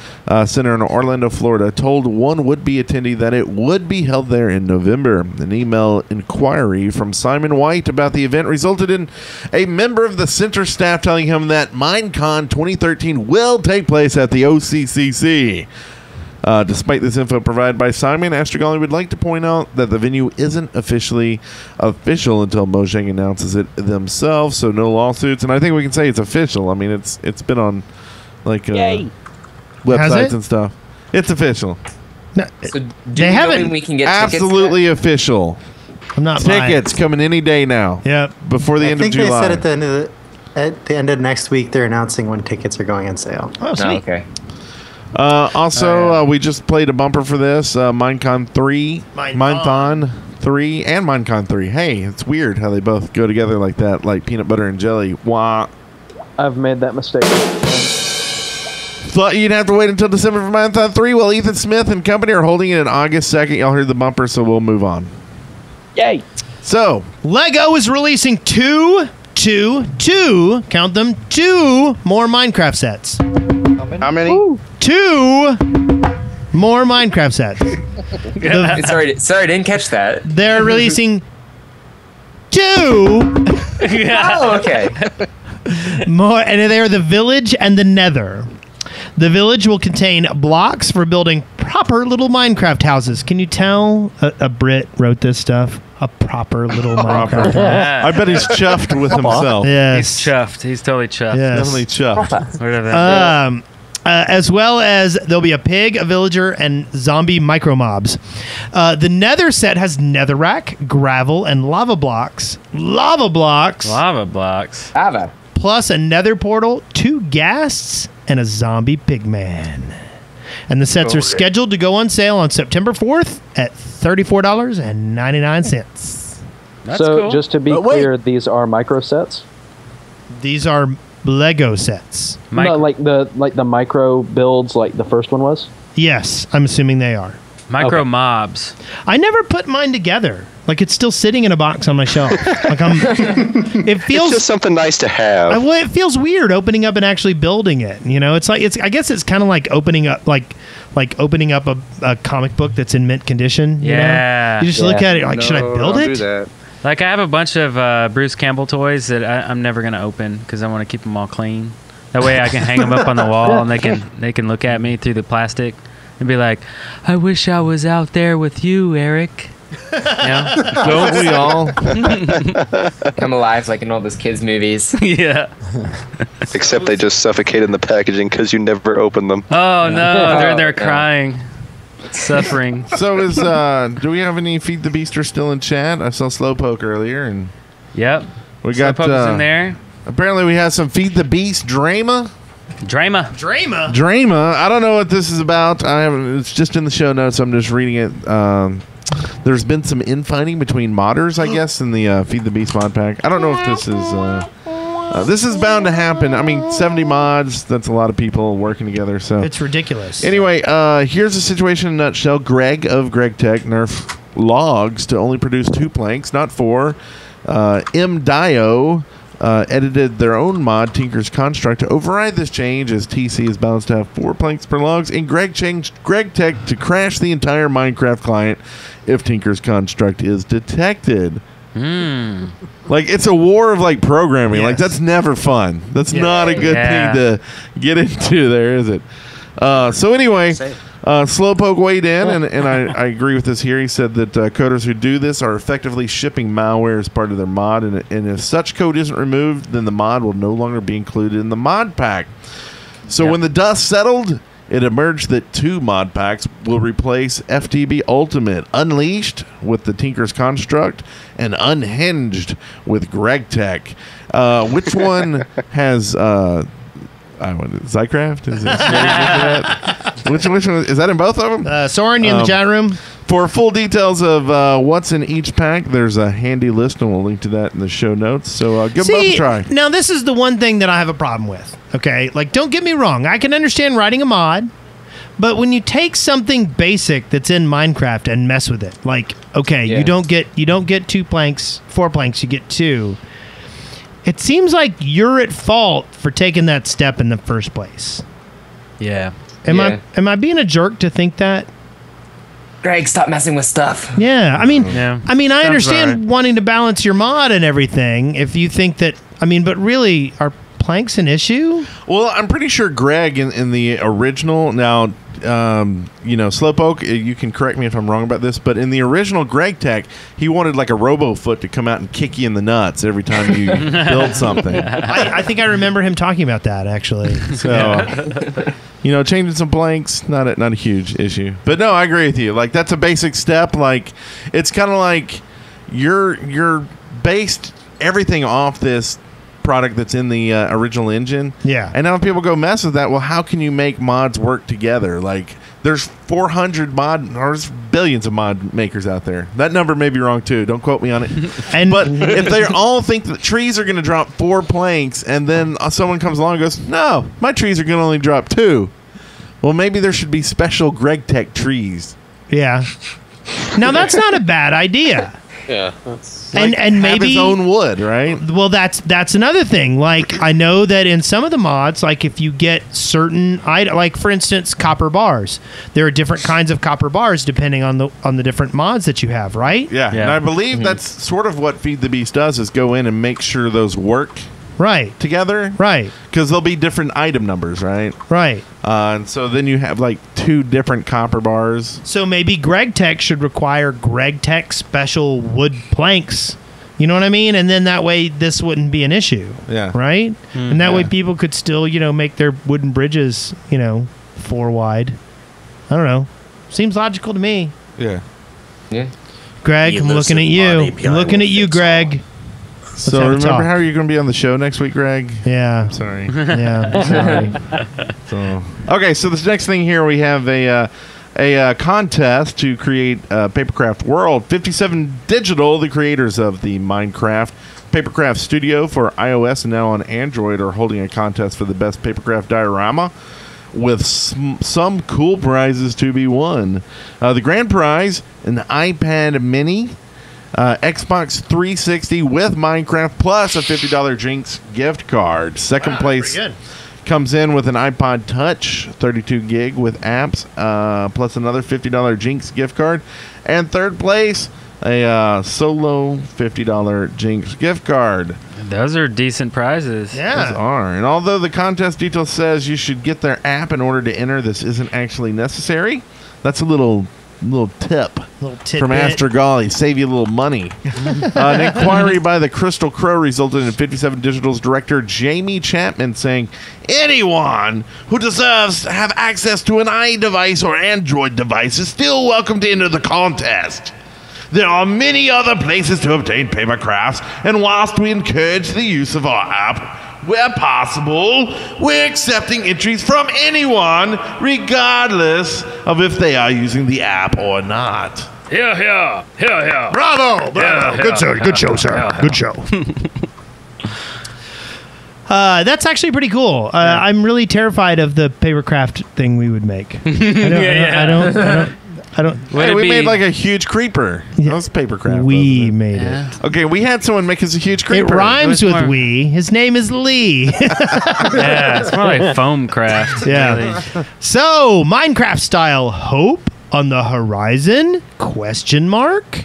Center in Orlando, Florida, told one would-be attendee that it would be held there in November. An email inquiry from Simon White about the event resulted in a member of the center staff telling him that Minecon 2013 will take place at the OCCC. Despite this info provided by Simon, Astrogali would like to point out that the venue isn't officially official until Mojang announces it themselves, so no lawsuits. And I think we can say it's official. I mean, it's been on websites and stuff. It's official. No, So do we know when we can get absolutely official. I'm not tickets coming any day now. Yep, before the end of July. I think they said at the end of next week they're announcing when tickets are going on sale. Oh, sweet. Okay. Also, we just played a bumper for this. Minecon 3. Minethon 3 and Minecon 3. Hey, it's weird how they both go together like that, like peanut butter and jelly. Wah. I've made that mistake. Thought you'd have to wait until December for Minethon 3? Well, Ethan Smith and company are holding it on August 2nd. Y'all heard the bumper, so we'll move on. Yay. So, Lego is releasing count them, 2 more Minecraft sets. How many? 2 more Minecraft sets. Sorry, I didn't catch that. They're releasing 2 Oh, okay. more, and they're the Village and the Nether. The Village will contain blocks for building proper little Minecraft houses. Can you tell a Brit wrote this stuff? A proper little Minecraft house. I bet he's chuffed with himself. Yes. He's chuffed. He's totally chuffed. Yes. Definitely chuffed. Whatever that is. As well as there'll be a pig, a villager, and zombie micro mobs. The Nether set has netherrack, gravel, and lava blocks. Lava blocks. Plus a Nether portal, 2 ghasts, and a zombie pigman. And the sets are scheduled to go on sale on September 4th at $34.99. So, just to be clear, these are micro sets? These are Lego sets. No, like the micro builds, like the first one was. Yes, I'm assuming they are. Micro mobs. I never put mine together. Like it's still sitting in a box on my shelf. Like it feels it's just something nice to have. Well, it feels weird opening up and actually building it. You know, it's like I guess it's kind of like opening up like opening up a comic book that's in mint condition. Yeah. You just look at it like, should I build it? Do that. Like I have a bunch of Bruce Campbell toys that I'm never gonna open because I want to keep them all clean. That way I can hang them up on the wall and they can look at me through the plastic and be like, "I wish I was out there with you, Eric." Yeah. Don't we all? Come alive like in all those kids' movies. Yeah. Except they just suffocate in the packaging because you never open them. Oh no, they're crying, suffering. So do we have any Feed the Beasters still in chat? I saw Slowpoke earlier, and yep, we got Slowpoke's in there. Apparently, we have some Feed the Beast Drama. Drama. I don't know what this is about. I haven't. It's just in the show notes. I'm just reading it. There's been some infighting between modders, I guess, in the Feed the Beast mod pack. I don't know if this is bound to happen. I mean, 70 mods, that's a lot of people working together. So It's ridiculous. Anyway, here's the situation in a nutshell. Greg of Greg Tech nerfed logs to only produce 2 planks, not 4. M-Dio edited their own mod, Tinker's Construct, to override this change as TC is balanced to have 4 planks per logs, and Greg changed Greg Tech to crash the entire Minecraft client if Tinker's Construct is detected. Like, it's a war of, like, programming. Yes. Like, that's never fun. That's not a good thing to get into there, is it? So anyway, Slowpoke weighed in, and I agree with this here. He said that coders who do this are effectively shipping malware as part of their mod, and if such code isn't removed, then the mod will no longer be included in the mod pack. So when the dust settled, it emerged that 2 mod packs will replace FTB Ultimate, Unleashed with the Tinker's Construct, and Unhinged with Greg Tech. Which one has... Zycraft? Is it which one is that in both of them? Soren, you in the chat room? For full details of what's in each pack, there's a handy list, and we'll link to that in the show notes. So give them both a try. Now, this is the one thing that I have a problem with. Okay, like, don't get me wrong. I can understand writing a mod, but when you take something basic that's in Minecraft and mess with it, like, okay, you don't get 2 planks, 4 planks, you get 2. It seems like you're at fault for taking that step in the first place. Yeah. Am I being a jerk to think that? Greg, stop messing with stuff. Yeah. I mean, I understand wanting to balance your mod and everything if you think that, but really, are planks an issue? Well, I'm pretty sure Greg in the original, now, Slowpoke, you can correct me if I'm wrong about this, but in the original Greg Tech, he wanted like a RoboFoot to come out and kick you in the nuts every time you build something. I think I remember him talking about that, actually. So, changing some planks, not a huge issue. But no, I agree with you. Like, that's a basic step. Like, it's kind of like you're based everything off this product that's in the original engine. Yeah. And now if people go mess with that, well, how can you make mods work together? Like, there's 400 there's billions of mod makers out there. That number may be wrong too. Don't quote me on it. But if they all think that trees are going to drop 4 planks, and then someone comes along and goes, no, my trees are going to only drop 2. Well, maybe there should be special Greg Tech trees. Yeah. Now, that's not a bad idea. Yeah, and maybe his own wood, right? Well, that's another thing. Like, I know that in some of the mods, like if you get certain like for instance, copper bars, there are different kinds of copper bars depending on the different mods that you have, right? Yeah. And I believe that's sort of what Feed the Beast does, is go in and make sure those work together, right? Because there'll be different item numbers, right? And so then you have like 2 different copper bars. So maybe Greg Tech should require Greg Tech special wood planks. You know what I mean? And then that way this wouldn't be an issue. Yeah. Right? And that way people could still, make their wooden bridges, 4 wide. I don't know. Seems logical to me. Yeah. Greg, I'm looking at you. I'm looking at you, Greg. So remember how you're going to be on the show next week, Greg? Yeah. I'm sorry. Yeah. Sorry. Okay, so this next thing here, we have a contest to create Papercraft World. 57 Digital, the creators of the Minecraft Papercraft Studio for iOS and now on Android are holding a contest for the best papercraft diorama with some cool prizes to be won. The grand prize, an iPad mini, Xbox 360 with Minecraft, plus a $50 Jinx gift card. Second place comes in with an iPod Touch, 32 gig with apps, plus another $50 Jinx gift card. And third place, a solo $50 Jinx gift card. Those are decent prizes. Yeah. Those are. And although the contest detail says you should get their app in order to enter, this isn't actually necessary. That's a little tip from Aster Golly. Save you a little money. An inquiry by the Crystal Crow resulted in 57 Digital's director Jamie Chapman saying, anyone who deserves to have access to an iDevice or Android device is still welcome to enter the contest. There are many other places to obtain paper crafts, and whilst we encourage the use of our app where possible, we're accepting entries from anyone, regardless of if they are using the app or not. Here. Bravo! Good show, sir. Good show. That's actually pretty cool. I'm really terrified of the papercraft thing we would make. I don't. Hey, we made like a huge creeper. That was papercraft. We made it. Okay, we had someone make us a huge creeper. It rhymes with we. His name is Lee. Yeah, it's more like foam craft. Yeah. So, Minecraft style hope on the horizon? Question mark.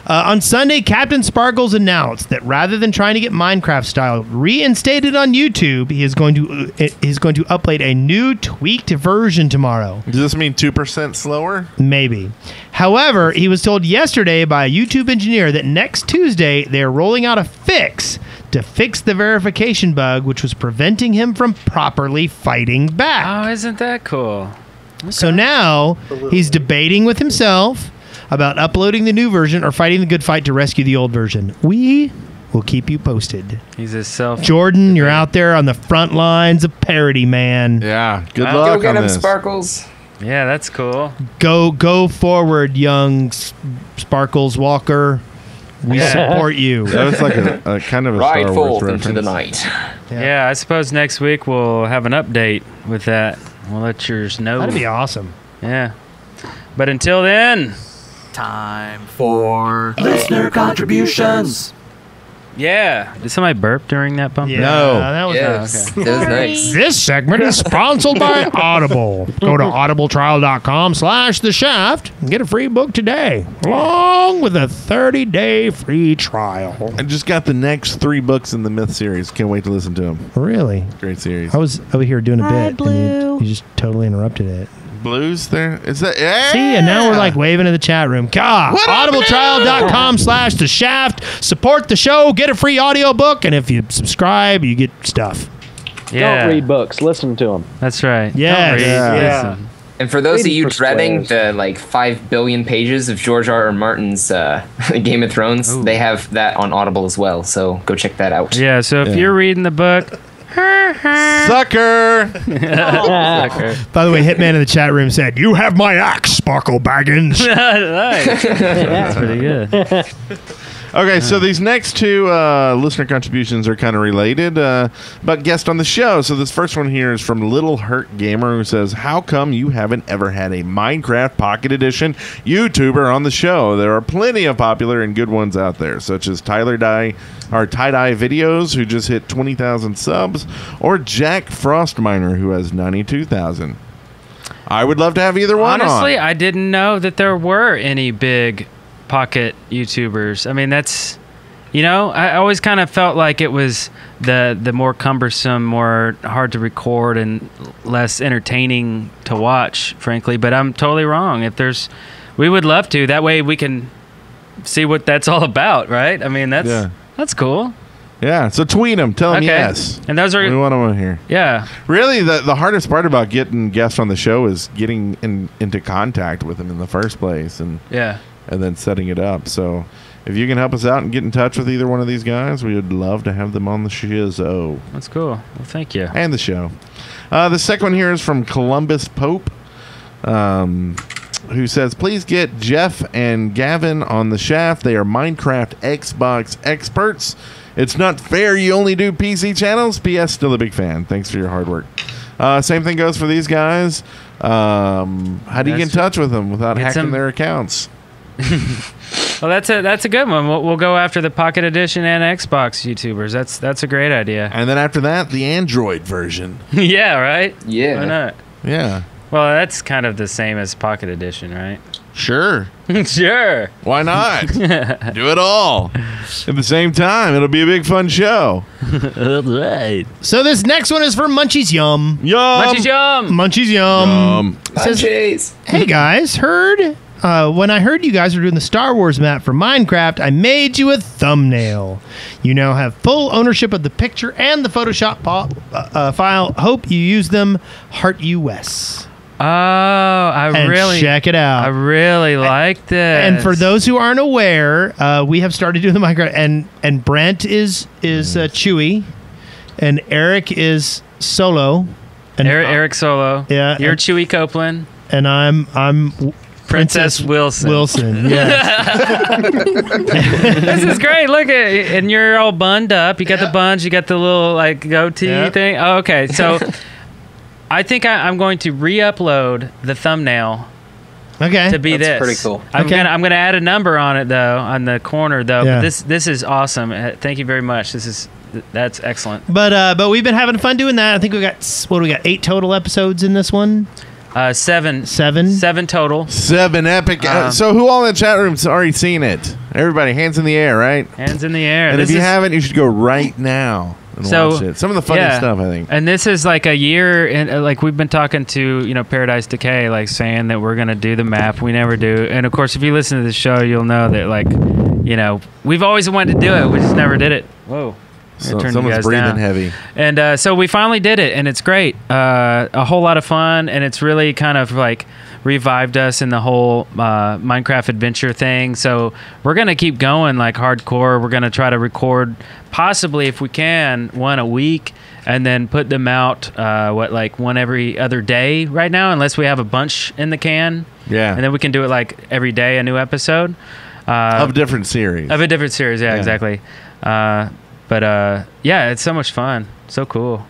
On Sunday, Captain Sparkles announced that rather than trying to get Minecraft style reinstated on YouTube, he is going to upload a new tweaked version tomorrow. Does this mean 2% slower? Maybe. However, he was told yesterday by a YouTube engineer that next Tuesday they're rolling out a fix to fix the verification bug, which was preventing him from properly fighting back. Oh, isn't that cool? Okay. So now he's debating with himself about uploading the new version or fighting the good fight to rescue the old version. We will keep you posted. He's a self. Jordan, you're out there on the front lines of parody, man. Yeah, good luck. Go get on him, this. Sparkles. Yeah, that's cool. Go forward, young Sparkles Walker. We support you. That was like a kind of a Ride Star Wars forth reference. into the night. Yeah, I suppose next week we'll have an update with that. We'll let yours know. That'd be awesome. Yeah. But until then, time for listener contributions. Yeah. Did somebody burp during that bump? Yeah, No. that was Yes, okay. that was nice. This segment is sponsored by Audible. Go to audibletrial.com/theshaft and get a free book today, along with a 30-day free trial. I just got the next 3 books in the Myth series. Can't wait to listen to them. Really? Great series. I was over here doing a Hi, bit, Blue. and you just totally interrupted it. Blues there? Is that? Yeah. See, and now we're like waving in the chat room. God, audibletrial.com/theshaft. Support the show, get a free audiobook, and if you subscribe, you get stuff. Yeah. Don't read books. Listen to them. That's right. Yes. Don't read, Yeah. listen. And for those of Waiting you for dreading squares. the 5 billion pages of George R. R. Martin's Game of Thrones, Ooh. they have that on Audible as well. So go check that out. Yeah, so if Yeah. you're reading the book, Sucker! sucker. By the way, Hitman in the chat room said, "You have my axe, Sparkle Baggins." Nice. That's pretty good. Okay, so these next 2 listener contributions are kind of related, but guest on the show. So this first one here is from Little Hurt Gamer, who says, "How come you haven't ever had a Minecraft Pocket Edition YouTuber on the show? There are plenty of popular and good ones out there, such as Tie-Dye Videos, who just hit 20,000 subs, or Jack Frostminer, who has 92,000. I would love to have either one Honestly, on. I didn't know that there were any big pocket YouTubers. I mean, that's, I always kind of felt like it was the more cumbersome, more hard to record, and less entertaining to watch, frankly. But I'm totally wrong. We would love to. That way we can see what that's all about, right? I mean, that's cool. Yeah, so tweet them. Tell them Okay. yes. And those are, We want them on here. yeah. Really, the hardest part about getting guests on the show is getting into contact with them in the first place and then setting it up. So if you can help us out and get in touch with either one of these guys, we would love to have them on the show. That's cool. Well, thank you. And the show. The second one here is from Columbus Pope. who says, please get Jeff and Gavin on the shaft. They are Minecraft Xbox experts. It's not fair you only do PC channels. P.S. Still a big fan. Thanks for your hard work. Same thing goes for these guys. How do you get in touch with them without hacking their accounts? Well, that's a good one. We'll go after the Pocket Edition and Xbox YouTubers. That's a great idea. And then after that, the Android version. Yeah, right? Yeah. Why not? Yeah. Well, that's kind of the same as Pocket Edition, right? Sure. Sure. Why not? Do it all at the same time. It'll be a big fun show. All right. So this next one is for Munchies Yum. Munchies Yum. Munchies Yum. Munchies. Hey guys, when I heard you guys were doing the Star Wars map for Minecraft, I made you a thumbnail. You now have full ownership of the picture and the Photoshop file. Hope you use them. Heart US. Oh, check it out. I really like this. And for those who aren't aware, we have started doing the Minecraft, and Brent is Chewy, and Eric is Solo. And Eric Solo. Yeah, you're Chewy Copeland, and I'm Princess Wilson. Yeah. This is great. Look and you're all bunned up. You got the buns. You got the little like goatee thing. Oh, okay, so. I think I'm going to re-upload the thumbnail. Okay, to be That's pretty cool. I'm gonna add a number on it though, on the corner though. Yeah. But this is awesome. Thank you very much. That's excellent. But we've been having fun doing that. I think we got 8 total episodes in this one. 7 total. 7 epic. So who all in the chat room's already seen it? Everybody, hands in the air, right? Hands in the air. And if you haven't, you should go right now. Watch it. Some of the funniest stuff, I think. And this is like a year, and like we've been talking to Paradise Decay, like saying that we're gonna do the map. We never do. And of course, if you listen to the show, you'll know that we've always wanted to do it. We just never did it. Whoa. So someone's breathing heavy. And so we finally did it, and it's great. A whole lot of fun, and it's really kind of like revived us in the whole Minecraft adventure thing. So we're going to keep going like hardcore. We're going to try to record, possibly if we can, one a week, and then put them out, one every other day right now, unless we have a bunch in the can. Yeah. And then we can do it like every day, a new episode. Of a different series. Of a different series, yeah. Exactly. But it's so much fun. So cool.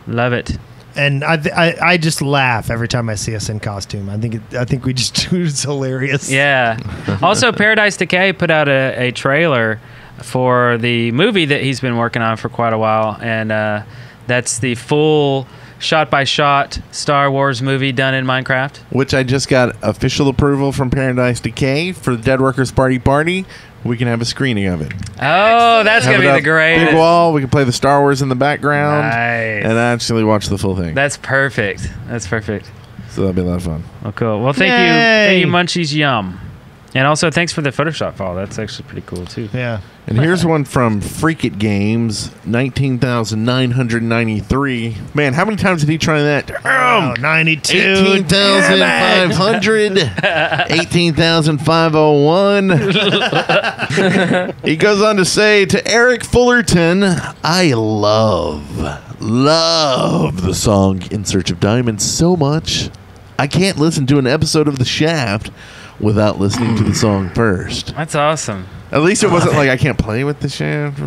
Love it. And I just laugh every time I see us in costume. I think we just do it's hilarious. Yeah. Also, Paradise Decay put out a trailer for the movie that he's been working on for quite a while, and that's the full shot-by-shot Star Wars movie done in Minecraft. Which I just got official approval from Paradise Decay for the Dead Workers Party. We can have a screening of it. Oh, that's going to be the greatest. Big wall. We can play the Star Wars in the background. Nice. And actually watch the full thing. That's perfect. That's perfect. So that'll be a lot of fun. Oh, cool. Well, thank you, Munchies Yum. And also, thanks for the Photoshop file. That's actually pretty cool, too. Yeah. And here's one from Freak It Games, 19,993. Man, how many times did he try that? 92. 18,500. 18,501. He goes on to say, to Eric Fullerton, I love the song In Search of Diamonds so much, I can't listen to an episode of The Shaft without listening to the song first. That's awesome. At least it wasn't like I can't play with the shaft. Woo!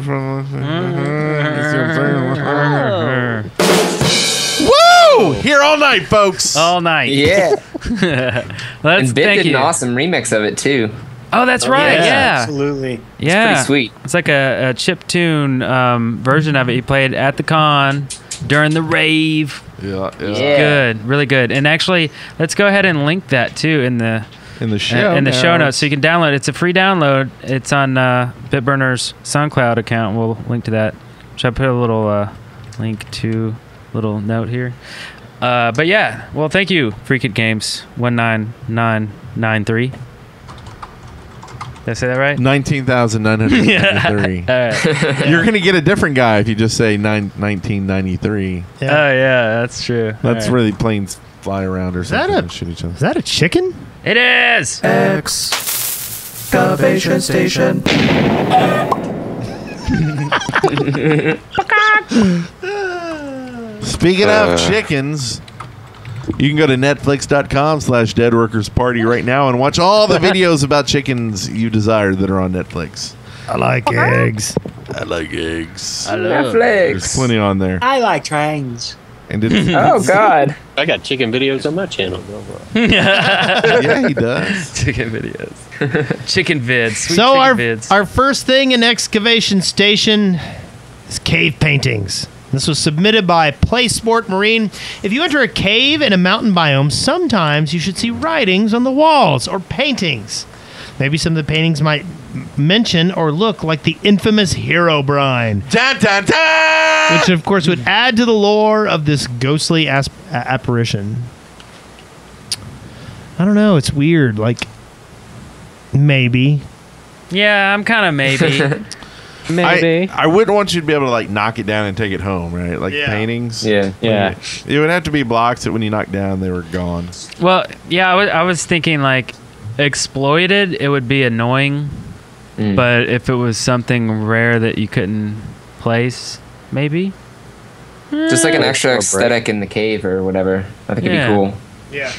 Here all night, folks. All night. Yeah. Thank And Bit did you. an awesome remix of it too. Oh, that's right. Yeah. Absolutely. Yeah. It's pretty sweet. It's like a chiptune version of it. He played at the con during the rave. Yeah. Good. Really good. And actually, let's go ahead and link that too in the show notes, so you can download it. It's a free download. It's on Bitburner's SoundCloud account. We'll link to that. Should I put a little link to little note here? But yeah, well, thank you, Freak It Games 19993. Did I say that right? 19,993. Right. You're gonna get a different guy if you just say 1993. Yeah. Oh yeah, that's true. That's where the planes fly around or something and shoot each other. Is that a chicken? It is! Excavation station. Speaking of chickens, You can go to netflix.com/deadworkersparty right now and watch all the videos about chickens you desire that are on Netflix. I like eggs. I like eggs. I love Netflix. There's plenty on there. I like trains. And oh God! I got chicken videos on my channel. Yeah, he does. Chicken videos. Chicken vids. Sweet So chicken vids. our first thing in excavation station is cave paintings. This was submitted by PlaySport Marine. If you enter a cave in a mountain biome, sometimes you should see writings on the walls or paintings. Maybe some of the paintings might mention or look like the infamous Hero Brine. Dun, dun, dun! Which, of course, would add to the lore of this ghostly apparition. I don't know. It's weird. Like, maybe. Yeah, I'm kind of maybe. Maybe. I wouldn't want you to be able to like knock it down and take it home, right? Like paintings. Yeah. It would have to be blocks that when you knock down, they were gone. Well, yeah, I was thinking like exploited, it would be annoying. But if it was something rare that you couldn't place, maybe. Just like an extra aesthetic in the cave or whatever. I think it'd be cool. Yeah.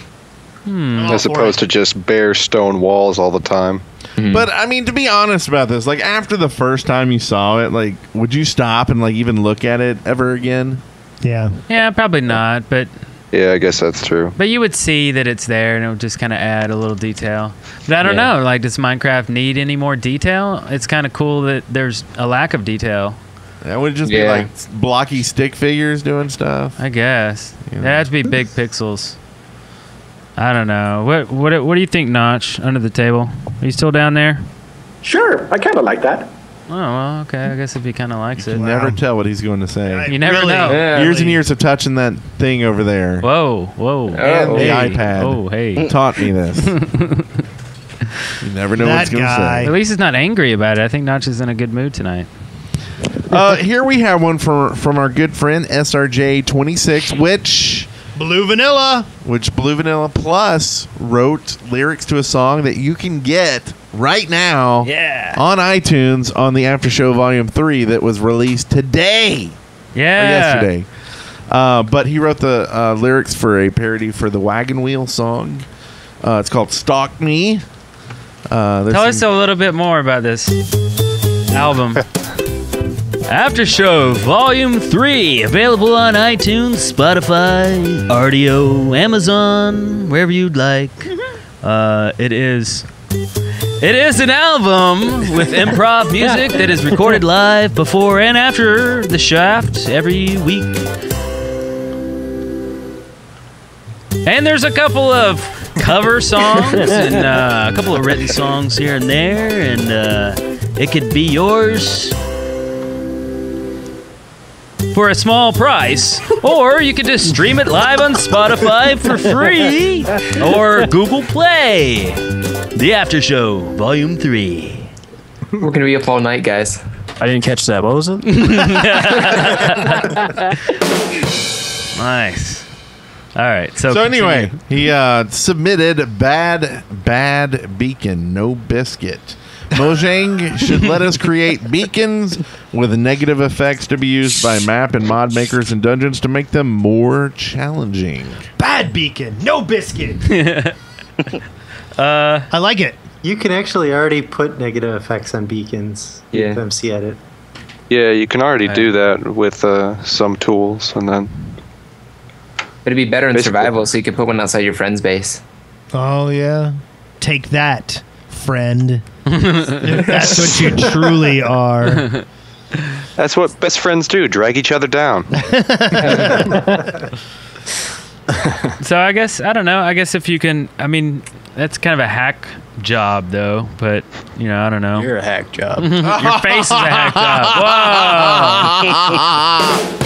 As opposed to just bare stone walls all the time. But I mean, to be honest about this, like after the first time you saw it, like would you stop and like even look at it ever again? Yeah. Yeah, probably not. But yeah, I guess that's true. But you would see that it's there, and it would just kind of add a little detail. But I don't know. Like, does Minecraft need any more detail? It's kind of cool that there's a lack of detail. That would just be like blocky stick figures doing stuff. I guess it has to be big pixels. I don't know. What do you think, Notch? Under the table? Are you still down there? Sure, I kind of like that. Oh, well, okay. I guess if he kind of likes it. You never tell what he's going to say. You never know. Years and years of touching that thing over there. Whoa. And the iPad. Oh, hey. Taught me this. You never know what he's going to say. At least he's not angry about it. I think Notch is in a good mood tonight. Here we have one from our good friend SRJ26, which Blue Vanilla Plus wrote lyrics to a song that you can get right now on iTunes on the After Show Volume 3 that was released today. Or yesterday. But he wrote the lyrics for a parody for the Wagon Wheel song. It's called Stalk Me. Tell us a little bit more about this album. After Show Volume 3, available on iTunes, Spotify, Audio, Amazon, wherever you'd like. It is an album with improv music that is recorded live before and after the shaft every week. And there's a couple of cover songs and a couple of written songs here and there, and it could be yours for a small price, or you could just stream it live on Spotify for free, or Google Play. The After Show, Volume 3. We're going to be up all night, guys. I didn't catch that. What was it? Nice. All right. So anyway, he submitted Bad Beacon, No Biscuit. Mojang should let us create beacons with negative effects to be used by map and mod makers and dungeons to make them more challenging. Bad Beacon, No Biscuit. I like it. You can actually already put negative effects on beacons with MC Edit. Yeah, you can already do that with some tools, and then it'd be better in survival, so you could put one outside your friend's base. Oh yeah, take that, friend. If that's what you truly are. That's what best friends do, drag each other down. So I guess, I don't know, I guess if you can, I mean, that's kind of a hack job though, but, you know, I don't know. You're a hack job. Your face is a hack job. Whoa!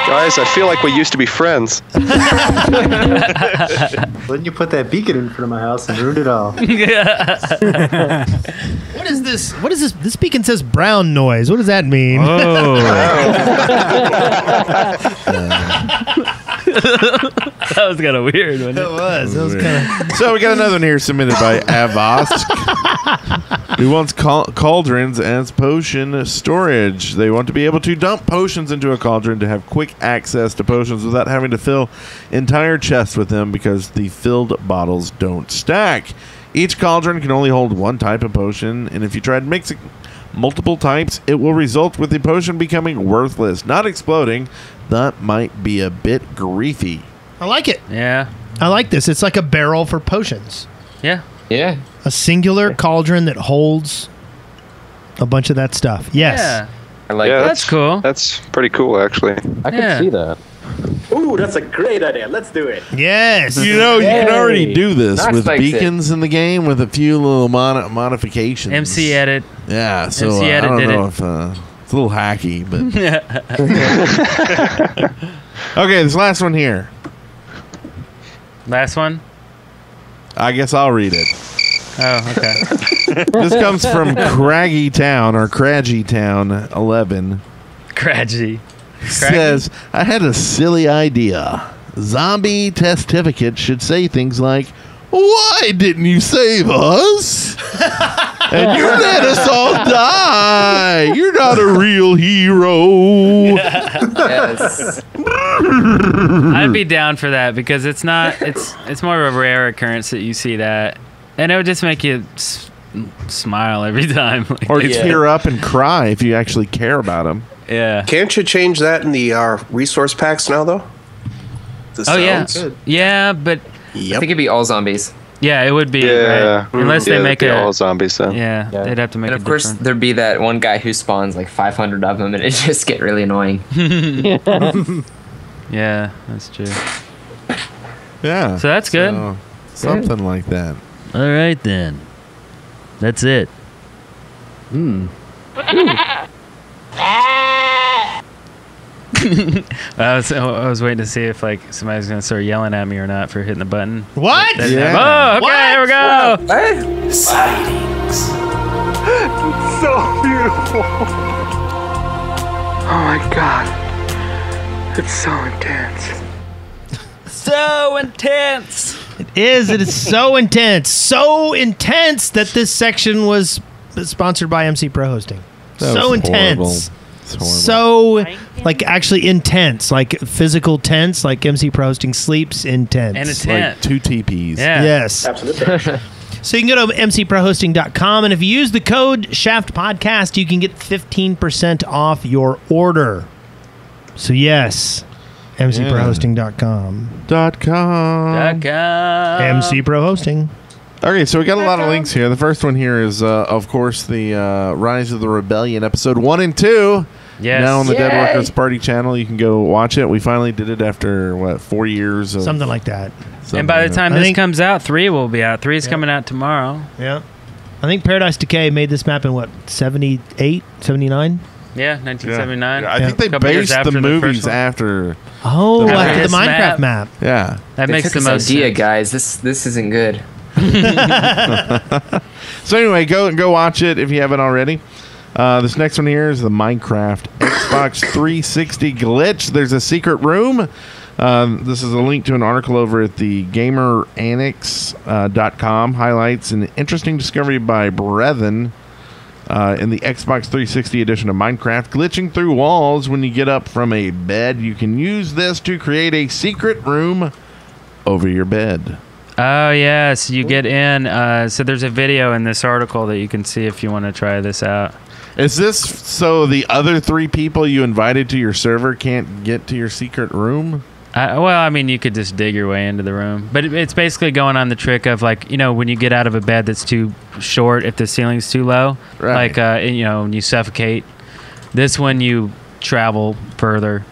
Guys, I feel like we used to be friends. Wouldn't you put that beacon in front of my house and ruined it all? What is this? What is this? This beacon says brown noise. What does that mean? That was kind of weird, wasn't it? It was. That was kind of. So we got another one here submitted by Avosk. Who wants cauldrons as potion storage? They want to be able to dump potions into a cauldron to have quick access to potions without having to fill entire chests with them because the filled bottles don't stack. Each cauldron can only hold one type of potion, and if you try to mix multiple types, it will result with the potion becoming worthless, not exploding. That might be a bit griefy. I like it. Yeah. I like this. It's like a barrel for potions. Yeah. Yeah. A singular cauldron that holds a bunch of that stuff. Yes. Yeah. I like Yeah, that. That's cool. That's pretty cool, actually. I can see that. Ooh, that's a great idea. Let's do it. Yes. You know, you can already do this Knox with likes beacons in the game with a few little modifications. MC edit. Yeah, so MC I edit don't did know it. if it's a little hacky, but okay, this last one here. Last one? I guess I'll read it. Oh, okay. This comes from Craggy Town or Craggy Town 11. Craggy. Says, I had a silly idea. Zombie testificate should say things like, why didn't you save us? And you let us all die. You're not a real hero. Yes. I'd be down for that because it's more of a rare occurrence that you see that, and it would just make you smile every time. Like, Or tear up and cry if you actually care about them. Yeah. Can't you change that in the resource packs now, though? The sounds? Yeah, but I think it'd be all zombies. yeah, it would be. Yeah. Right? Unless they make it it all zombies then. Yeah, they'd have to make And it of course, different. there'd be that one guy who spawns like 500 of them, and it just get really annoying. Yeah, that's true. Yeah. So that's good. So, something like that. All right then. That's it. I was waiting to see if like somebody's gonna start yelling at me or not for hitting the button. What? That- Yeah. Oh, okay, What? here we go. Sightings. So beautiful. Oh my god. It's so intense. So intense. It is so intense. So intense that this section was sponsored by MC Pro Hosting. That So was intense. horrible. It's horrible. So, like, actually intense. Like, physical tense. Like, MC Pro Hosting sleeps intense. And a Like tent. 2 TPs. Yeah. Yes. Absolutely. So you can go to mcprohosting.com, and if you use the code Shaft Podcast, you can get 15% off your order. So yes, mcprohosting.com. .com. MC Pro Hosting. Okay, so we got a lot of links here. The first one here is, of course, the Rise of the Rebellion, episode 1 and 2. Yes. Now on the Dead Yay. Workers Party channel. You can go watch it. We finally did it after, 4 years? Of Something like that. And by the time I this think- comes out, 3 will be out. 3 is coming out tomorrow. Yeah. I think Paradise Decay made this map in, 78, 79? Yeah, 1979. I think they Couple years based after the movies first one. after. Oh, The after the this Minecraft map. map. Yeah. That They makes took the this most idea, sense. guys. This isn't good. So anyway, go watch it if you haven't already. This next one here is the Minecraft Xbox 360 glitch. There's a secret room. This is a link to an article over at the gamerannex.com. Highlights an interesting discovery by Brethren in the Xbox 360 edition of Minecraft. Glitching through walls when you get up from a bed. You can use this to create a secret room over your bed. Oh, yeah. So you get in. So there's a video in this article that you can see if you want to try this out. Is this so the other 3 people you invited to your server can't get to your secret room? Well, I mean, you could just dig your way into the room. But it's basically going on the trick of, like, when you get out of a bed that's too short, if the ceiling's too low, Right. when you suffocate. This one, you travel further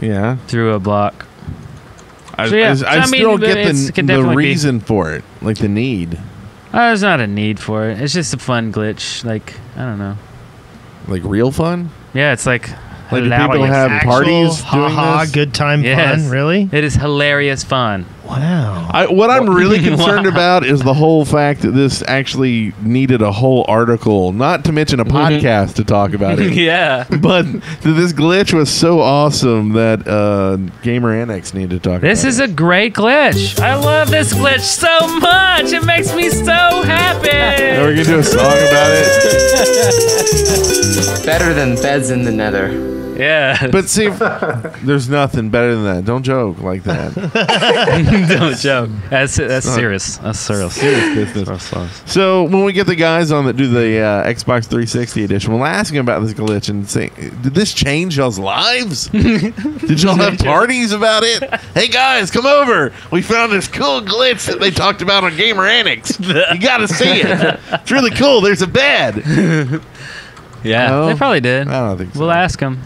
Yeah. through a block. I So, yeah. still So, get it can the definitely be- reason for it, like the need. There's not a need for it. It's just a fun glitch. Like, I don't know. Like real fun? Yeah, it's like Like, do people have parties doing this? Good time fun. Really? It is hilarious fun. Wow. What I'm really concerned about is the whole fact that this actually needed a whole article, not to mention a podcast to talk about it. Yeah. But this glitch was so awesome that Gamer Annex needed to talk This about is a great glitch. I love this glitch so much. It makes me so happy. it. We're going to do a song about it. Better than beds in the nether. Yeah. But see, there's nothing better than that. Don't joke like that. Don't joke. That's serious. That's serious. Serious business. So when we get the guys on that do the Xbox 360 edition, we'll ask them about this glitch and say, did this change y'all's lives? Did y'all have parties about it? Hey guys, come over. We found this cool glitch that they talked about on Gamer Annex. You got to see it. It's really cool. There's a bed. Yeah, No? they probably did. I don't think so. We'll ask them.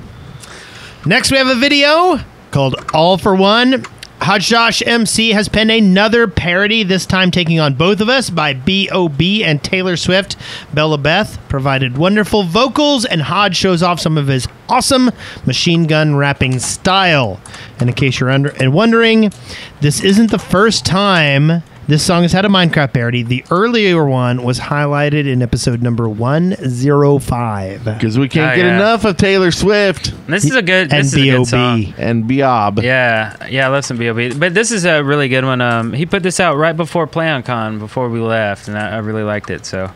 Next, we have a video called All for One. Hot Josh MC has penned another parody, this time taking on Both of Us by B.O.B. and Taylor Swift. Bella Beth provided wonderful vocals, and Hodge shows off some of his awesome machine gun rapping style. And in case you're wondering, this isn't the first time this song has had a Minecraft parody. The earlier one was highlighted in episode number 105. Because we can't get enough of Taylor Swift. This is a good. And This is a good song. B.O.B. And Biob. Yeah, I love some B.O.B. But this is a really good one. He put this out right before PlayOnCon, before we left, and I really liked it. So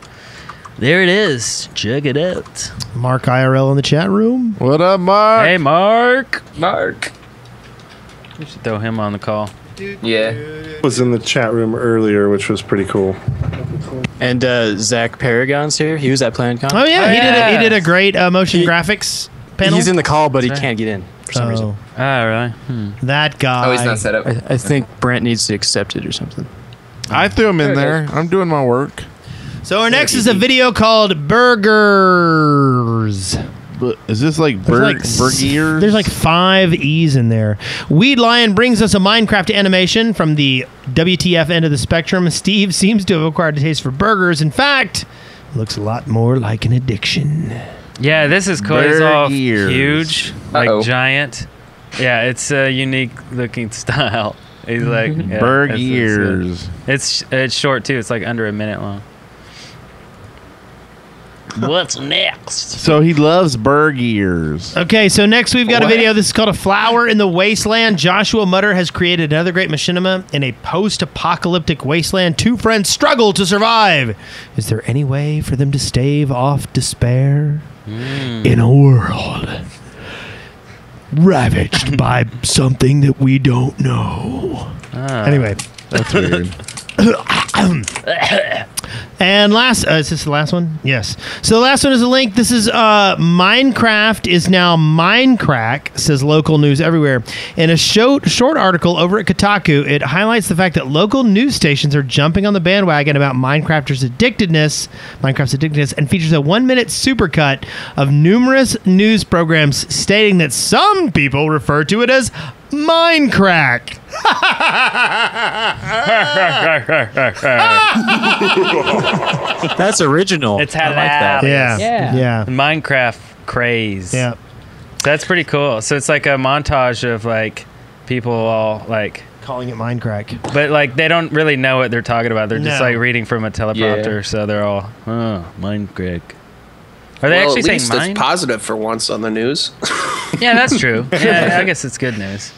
there it is. Check it out. Mark IRL in the chat room. What up, Mark? Hey, Mark. We should throw him on the call. Yeah. Was in the chat room earlier, which was pretty cool. And Zach Paragon's here. He was at PlanCon. Oh yeah, he did a great motion graphics panel. He's in the call, but he can't get in for some reason. Oh, really? That guy. Oh, he's not set up. I think Brent needs to accept it or something. I threw him in there. I'm doing my work. So our next is a video called Burgers. But is this like burgers? There's like 5 E's in there. Weed Lion brings us a Minecraft animation from the WTF end of the spectrum. Steve seems to have acquired a taste for burgers. In fact, looks a lot more like an addiction. Yeah, this is cool. It's all Burgers. huge, like giant. Yeah, it's a unique looking style. He's like Burgers. It's short too. It's like under a minute long. What's next? So he loves burgers. Okay, so next we've got a video. This is called A Flower in the Wasteland. Joshua Mutter has created another great machinima in a post-apocalyptic wasteland. 2 friends struggle to survive. Is there any way for them to stave off despair? In a world ravaged by something that we don't know. Anyway. That's weird. And last, is this the last one? Yes. So the last one is a link. This is Minecraft is now Minecrack, says local news everywhere. In a short article over at Kotaku, it highlights the fact that local news stations are jumping on the bandwagon about Minecraft's addictiveness, and features a 1-minute supercut of numerous news programs stating that some people refer to it as Minecrack. That's original. It's I like that. Yeah. Minecraft craze. Yeah. So that's pretty cool. So it's like a montage of like people all like calling it Minecraft, but like they don't really know what they're talking about. They're just No. like reading from a teleprompter. So they're all Minecraft. Are they actually at least saying mine? it's positive for once on the news. Yeah, that's true. Yeah, I guess it's good news.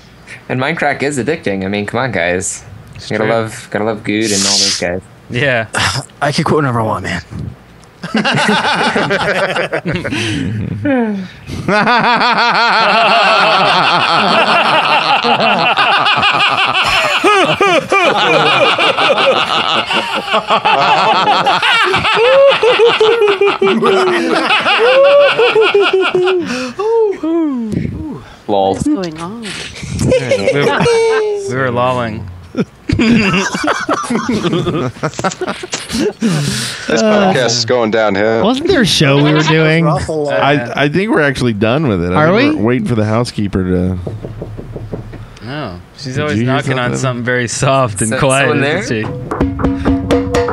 And Minecraft is addicting. I mean, come on, guys. Gotta true. love Good and all those guys. Yeah. I can quit whenever I want, man. Lol. What's going on? We were lolling. This podcast is going downhill. Wasn't there a show we were doing? I think we're actually done with it. Are we? We're waiting for the housekeeper to. No, she's Did always you hear knocking on something very soft and Is that quiet, someone isn't she?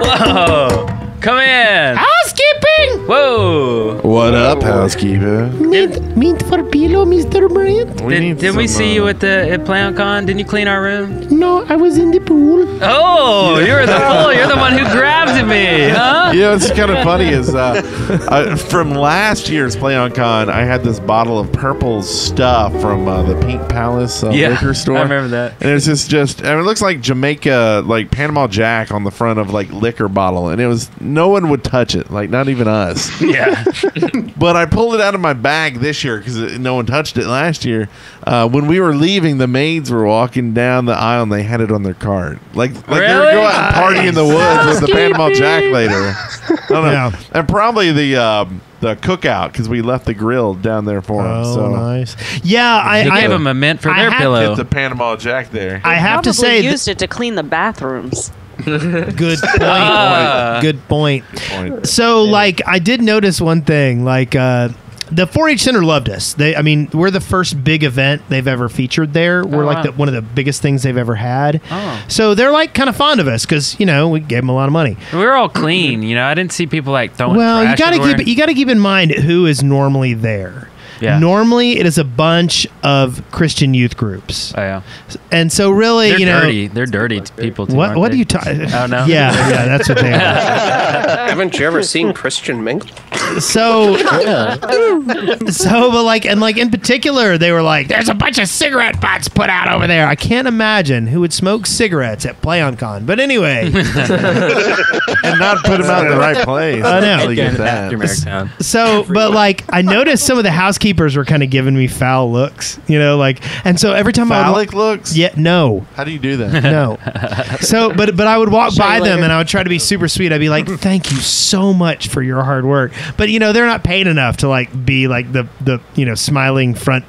Whoa! Come in! Housekeeping! Whoa. What up, housekeeper? Meet for pillow, Mr. Brand. Did we see you at PlayOnCon? Didn't you clean our room? No, I was in the pool. Oh, you're the fool. You're the one who grabbed me, huh? You know, what's kind of funny is from last year's PlayOnCon, I had this bottle of purple stuff from the Pink Palace liquor store. I remember that. And it's just I mean, it looks like Jamaica, like Panama Jack on the front of like liquor bottle. And it was, no one would touch it, like not even us. Yeah. But I pulled it out of my bag this year because no one touched it last year. When we were leaving, the maids were walking down the aisle and they had it on their cart. Like they were going out and party in the woods with the Panama Jack later. I don't know. Yeah. And probably the cookout because we left the grill down there for them. Oh, so nice. Yeah, I gave them a mint for their pillow. Get the Panama Jack there. I have to say, used it to clean the bathrooms. Good point. Good point. So, like, I did notice one thing. Like, the 4-H Center loved us. We're the first big event they've ever featured there. We're one of the biggest things they've ever had. Oh. So they're like kind of fond of us because we gave them a lot of money. We were all clean. I didn't see people like throwing. Well, trash you got to keep in mind who is normally there. Yeah. Normally, it is a bunch of Christian youth groups. Oh, yeah. And so, really, they're dirty. They're dirty people, too. What are you talking? Oh, no. Yeah, that's what they are. Haven't you ever seen Christian mingle? So, but in particular, they were like, "There's a bunch of cigarette butts put out over there." I can't imagine who would smoke cigarettes at PlayOnCon. But anyway, and not put them out in the right place. I know. Get that. So, but I noticed some of the housekeepers were kind of giving me foul looks, and so every time phallic looks. Yeah, no. How do you do that? No. So, but I would walk by them and I would try to be super sweet. I'd be like, "Thank you so much for your hard work," but they're not paid enough to be like the smiling front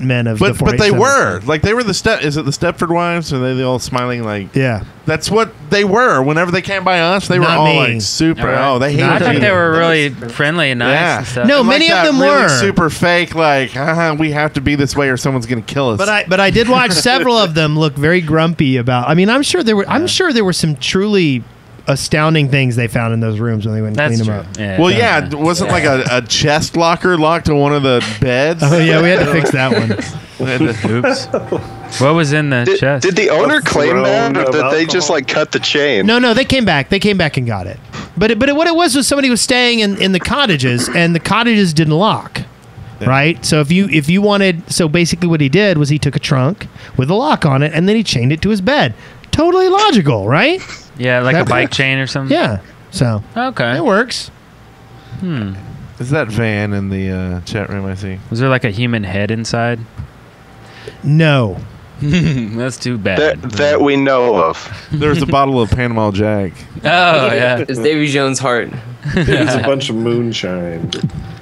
men of the 4-H But they Center. were they were the is it the Stepford wives? Are they all smiling like? Yeah, that's what they were. Whenever they came by us, they were all like super. Right. Oh, they hated. I thought you. they were really friendly and nice and stuff. No, and many of them really were super fake. Like, we have to be this way or someone's going to kill us. But I did watch several of them look very grumpy about. I'm sure there were some truly astounding things they found in those rooms when they went and cleaned them up. Yeah, well, wasn't like a chest locker locked to one of the beds? Oh yeah, we had to fix that one. Oops. What was in the chest? Did the owner claim that, or did they just cut the chain? No, they came back. They came back and got it. But what it was somebody was staying in the cottages, and the cottages didn't lock. Yeah. Right? So if you wanted, so basically what he did was he took a trunk with a lock on it, and then he chained it to his bed. Totally logical, right? Yeah, like a bike chain or something. Yeah. So okay, it works. Is that Van in the chat room? I see. Was there like a human head inside? No. That's too bad. That we know of. There's a bottle of Panama Jack. Oh yeah, it's Davy Jones' heart. It's a bunch of moonshine.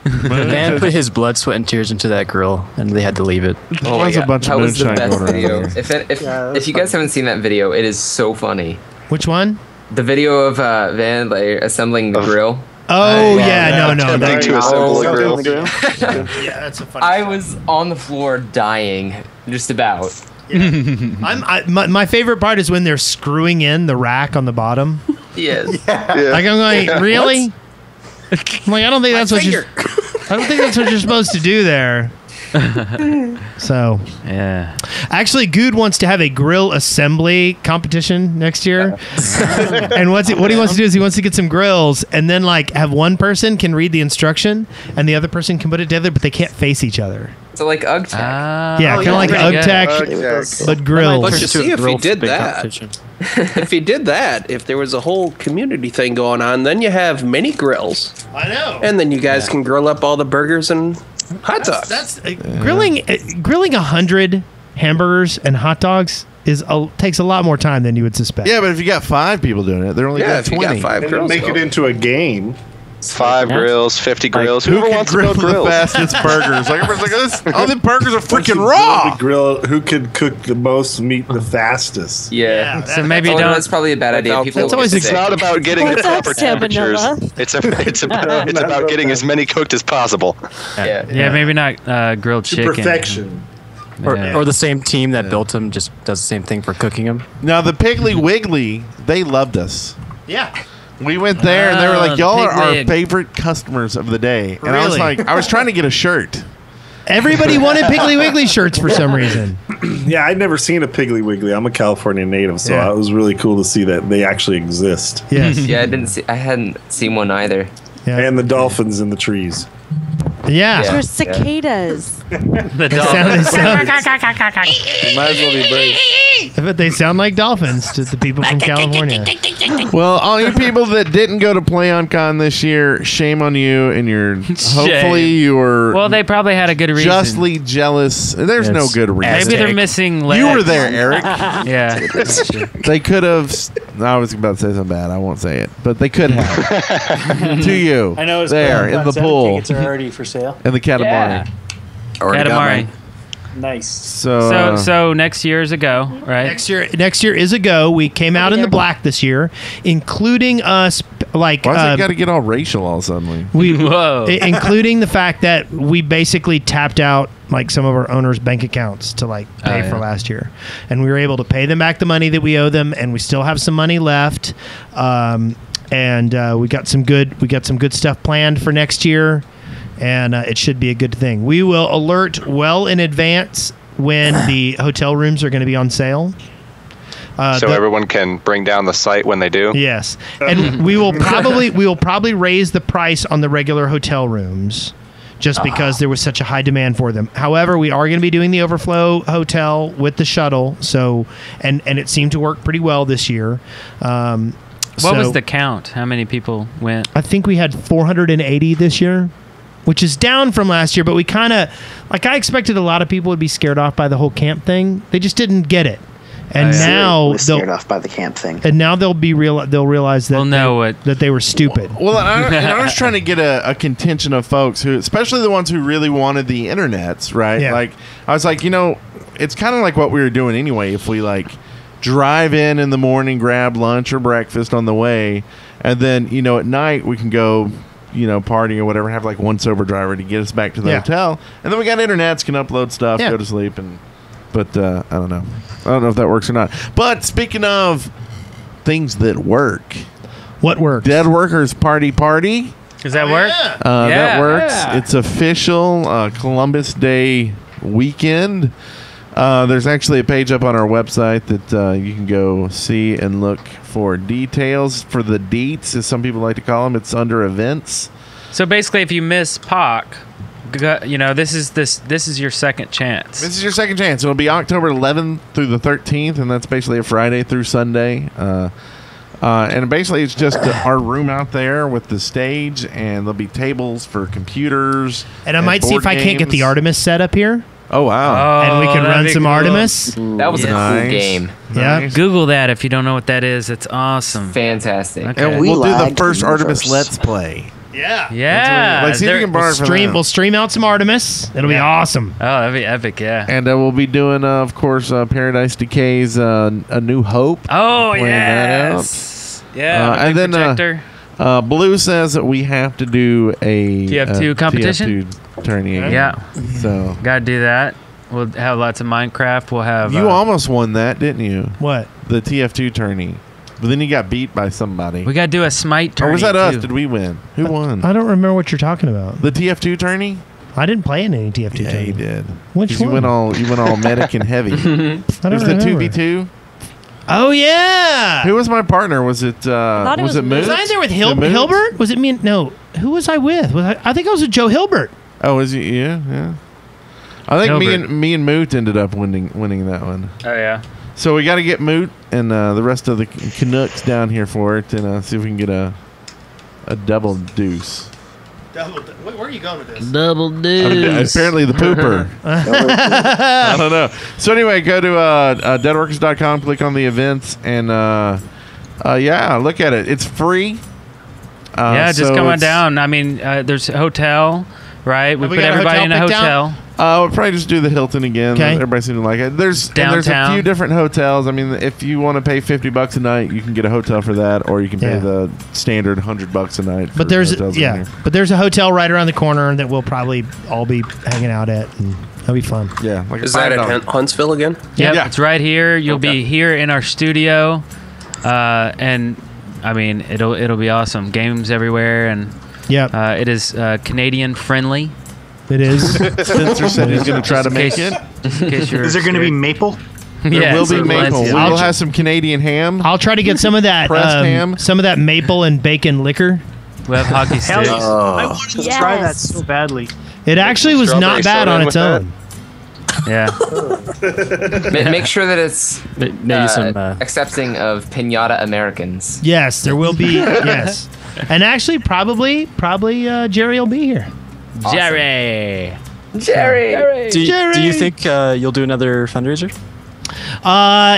Van put his blood, sweat, and tears into that grill, and they had to leave it. Oh my God. A bunch that of was the moonshine best going video. on If you guys haven't seen that video, it is so funny. Which one? The video of Van assembling the grill. Oh yeah, no. Attempting to assemble a grill. Yeah, that's a funny. I was on the floor dying, just about. Yeah. My favorite part is when they're screwing in the rack on the bottom. Yes. Like I'm going, really? I'm like, I don't think that's what you're supposed to do there. So yeah, actually, Good wants to have a grill assembly competition next year. And what he wants to do is he wants to get some grills and then have one person can read the instruction and the other person can put it together, but they can't face each other. So like UGTech. Yeah, kind of like UGTech, but grills. But you see, if he did that, if there was a whole community thing going on, then you have mini grills. I know. And then you guys can grill up all the burgers and hot dogs. That's grilling 100 hamburgers and hot dogs takes a lot more time than you would suspect. Yeah, but if you got 5 people doing it, they're only got 20. You got 5 grills, make it into a game. 5 grills, 50 grills. Who Whoever wants to grill build the grills? fastest burgers? Like everybody's like, all the burgers are freaking raw. Who could cook the most meat the fastest? Yeah. So maybe that's probably a bad idea. People It's not about getting the proper temperatures. Salmonella? It's about getting as many cooked as possible. Yeah, maybe not grilled To chicken. perfection. Or the same team that built them just does the same thing for cooking them. Now the Piggly Wiggly, they loved us. Yeah. We went there, and they were like, "Y'all are our Pigwig. favorite customers of the day." And I was Really? like, I was trying to get a shirt. Everybody wanted Piggly Wiggly shirts for some reason. Yeah, I'd never seen a Piggly Wiggly. I'm a California native, so Yeah. it was really cool to see that they actually exist. Yes. Yeah, I hadn't seen one either. Yeah. And the dolphins in the trees. Yeah. They're cicadas. The You might as well be brave. But they sound like dolphins to the people from California. Well, all you people that didn't go to PlayOnCon this year, shame on you, and you're hopefully you were Well, they probably had a good reason. justly jealous. There's no good reason. Maybe they're missing legs. You were there, Eric. Yeah. They could have. I was about to say something bad. I won't say it, but they could have. To you, I know it's there in the pool, Tickets are already for sale. in the Katamari. Katamari. Nice. So next year is a go, right? Next year is a go. We came out in the black this year, including us. Like, Why's it got to get all racial all suddenly? Including the fact that we basically tapped out like some of our owners' bank accounts to like pay for last year, and we were able to pay them back the money that we owe them, and we still have some money left. And we got some good stuff planned for next year, and it should be a good thing. We will alert well in advance when the hotel rooms are going to be on sale. So everyone can bring down the site when they do. Yes, and we will probably raise the price on the regular hotel rooms, just because there was such a high demand for them. However, we are going to be doing the overflow hotel with the shuttle, so and it seemed to work pretty well this year. What was the count? How many people went? I think we had 480 this year, which is down from last year, but we kind of I expected a lot of people would be scared off by the whole camp thing. They just didn't get it. And now was scared off by the camp thing. And now they'll realize that that they were stupid. Well, I was trying to get a contention of folks who, especially the ones who really wanted the internets, right? Yeah. Like I was like, it's kind of like what we were doing anyway. If we like drive in the morning, grab lunch or breakfast on the way, and then at night we can go partying or whatever, have like one sober driver to get us back to the hotel, and then we got internets, can upload stuff, go to sleep, but I don't know if that works or not. But speaking of things that work, what works? Dead Workers Party. Does that work? That works. It's official. Columbus Day weekend. There's actually a page up on our website that you can go see and look for details. For the deets, as some people like to call them, it's under events. So basically, if you miss POC, this is your second chance. This is your second chance. It'll be October 11th through the 13th, and that's basically a Friday through Sunday. And basically, it's just our room out there with the stage, and there'll be tables for computers. And I might see if I can't get the Artemis set up here. Oh, wow. And we can run some Artemis. That was a cool game. Yeah. Google that if you don't know what that is. It's awesome. Fantastic. Okay. And we'll do the first Artemis Let's Play. Yeah. Yeah. Like, see if we can borrow it from them. We'll stream out some Artemis. It'll be awesome. Oh, that'd be epic, yeah. And we'll be doing, of course, Paradise Decay's A New Hope. Oh, Playing yes. that out. Yeah. And then projector. Blue says that we have to do a TF2 competition? TF2 tourney again. Yeah. So Gotta do that. We'll have lots of Minecraft. We'll have... you almost won that, didn't you? What? The TF2 tourney. But then you got beat by somebody. We gotta do a Smite tourney. Or was that us? too. Did we win? Who won? I don't remember what you're talking about. The TF2 tourney? I didn't play in any TF2 Yeah, tourney. you did. Which 'Cause one? You went all medic and heavy. I It don't was the remember. 2v2. Oh, yeah. Who was my partner? Was it thought it was was it Moot? Was I there with The Moot? Hilbert? Was it me? No. Who was I with? I think I was with Joe Hilbert. Oh, was he? Yeah. I think Hilbert. me and Moot ended up winning that one. Oh, yeah. So we got to get Moot and the rest of the Canucks down here for it, and see if we can get a double deuce. Where are you going with this? Double deuce. Apparently the pooper. I don't know. So anyway, go to deadworkers.com, click on the events, and look at it. It's free. Just so come on it's- down. I mean, there's a hotel, right? We we put got a everybody hotel in a picked out? hotel. We'll probably just do the Hilton again. Okay. Everybody seems to like it. There's a Downtown. few different hotels. I mean, if you want to pay $50 a night, you can get a hotel for that, or you can pay Yeah. the standard $100 a night. For But there's hotels in here. but there's a hotel right around the corner that we'll probably all be hanging out at, and that'll be fun. Yeah, like Is that at Huntsville again? Yep, Yeah. it's right here. You'll be here in our studio, and I mean, it'll be awesome. Games everywhere, and it is Canadian friendly. It is. Spencer said he's going to try to make it. Is there going to be maple? There will be maple. We will have some Canadian ham. I'll try to get some of that pressed ham. Some of that maple and bacon liquor. We have hockey sticks. I wanted to try that so badly. It actually was not bad on its own. Yeah. Make sure that it's maybe some accepting of pinata Americans. Yes, there will be. Yes, and actually, probably Jerry will be here. Awesome. Jerry. Do you think you'll do another fundraiser?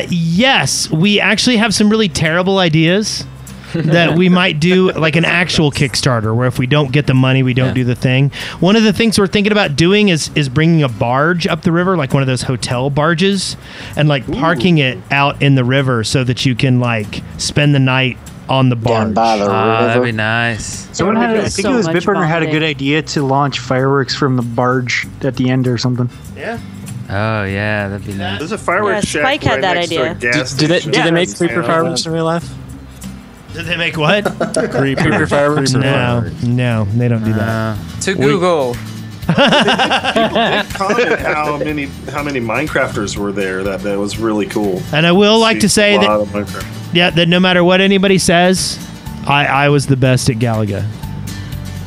Yes, we actually have some really terrible ideas that we might do, like an actual Kickstarter, where if we don't get the money, we don't do the thing. One of the things we're thinking about doing is bringing a barge up the river, like one of those hotel barges, and like parking it out in the river so that you can like spend the night on the barge. That'd be nice. Someone had, I think it was Bitburner had a good idea to launch fireworks from the barge at the end or something. Yeah. Oh yeah, that'd be nice. There's a fireworks shack Spike had right that next to a idea. gas Do they station. make creeper fireworks in real life? Did they make what? Creeper fireworks? No, they don't do that. To Google. Comment how many Minecrafters were there. That was really cool. And I will like to say a lot that of Minecraft. that no matter what anybody says, I was the best at Galaga.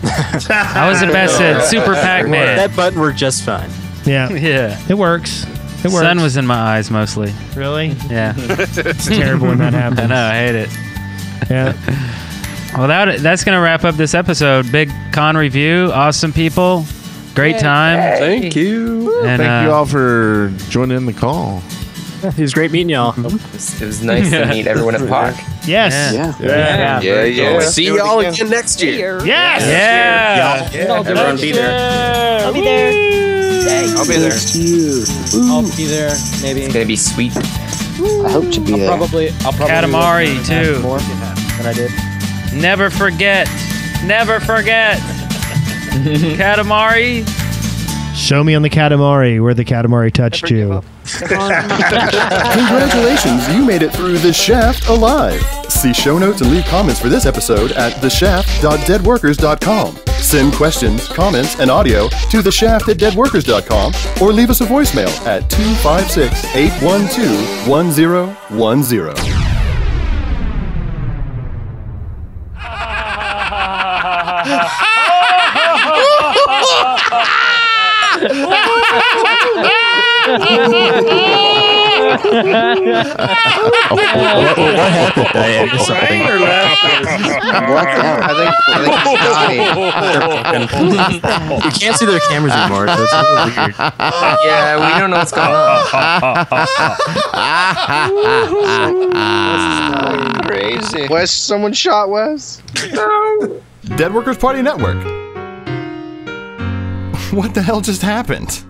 I was the best at Super Pac-Man. That button worked just fine. Yeah. Yeah. It works. It works. Sun was in my eyes mostly. Really? Yeah. It's terrible when that happens. I know. I hate it. Yeah. Well, that's going to wrap up this episode. Big con review. Awesome people. Great time. Thank you. And, Thank you all for joining in the call. It was great meeting y'all. It was nice to meet everyone at Park. Yes. Yeah. See y'all again next year. Yes. Yeah. Everyone be there. I'll be there. I'll be there. I'll be there. Maybe. It's gonna be sweet. I hope to be there. I'll probably Katamari too. More than I did. Never forget. Katamari. Show me on the Katamari where the Katamari touched you. Congratulations, you made it through The Shaft alive. See show notes and leave comments for this episode at theshaft.deadworkers.com. Send questions, comments, and audio to theshaft@deadworkers.com or leave us a voicemail at 256-812-1010. What happened? I missed something. You can't see their cameras anymore, so it's a little weird. Yeah, we don't know what's going on. Crazy. Wes, someone shot Wes? No. Dead Workers Party Network. What the hell just happened?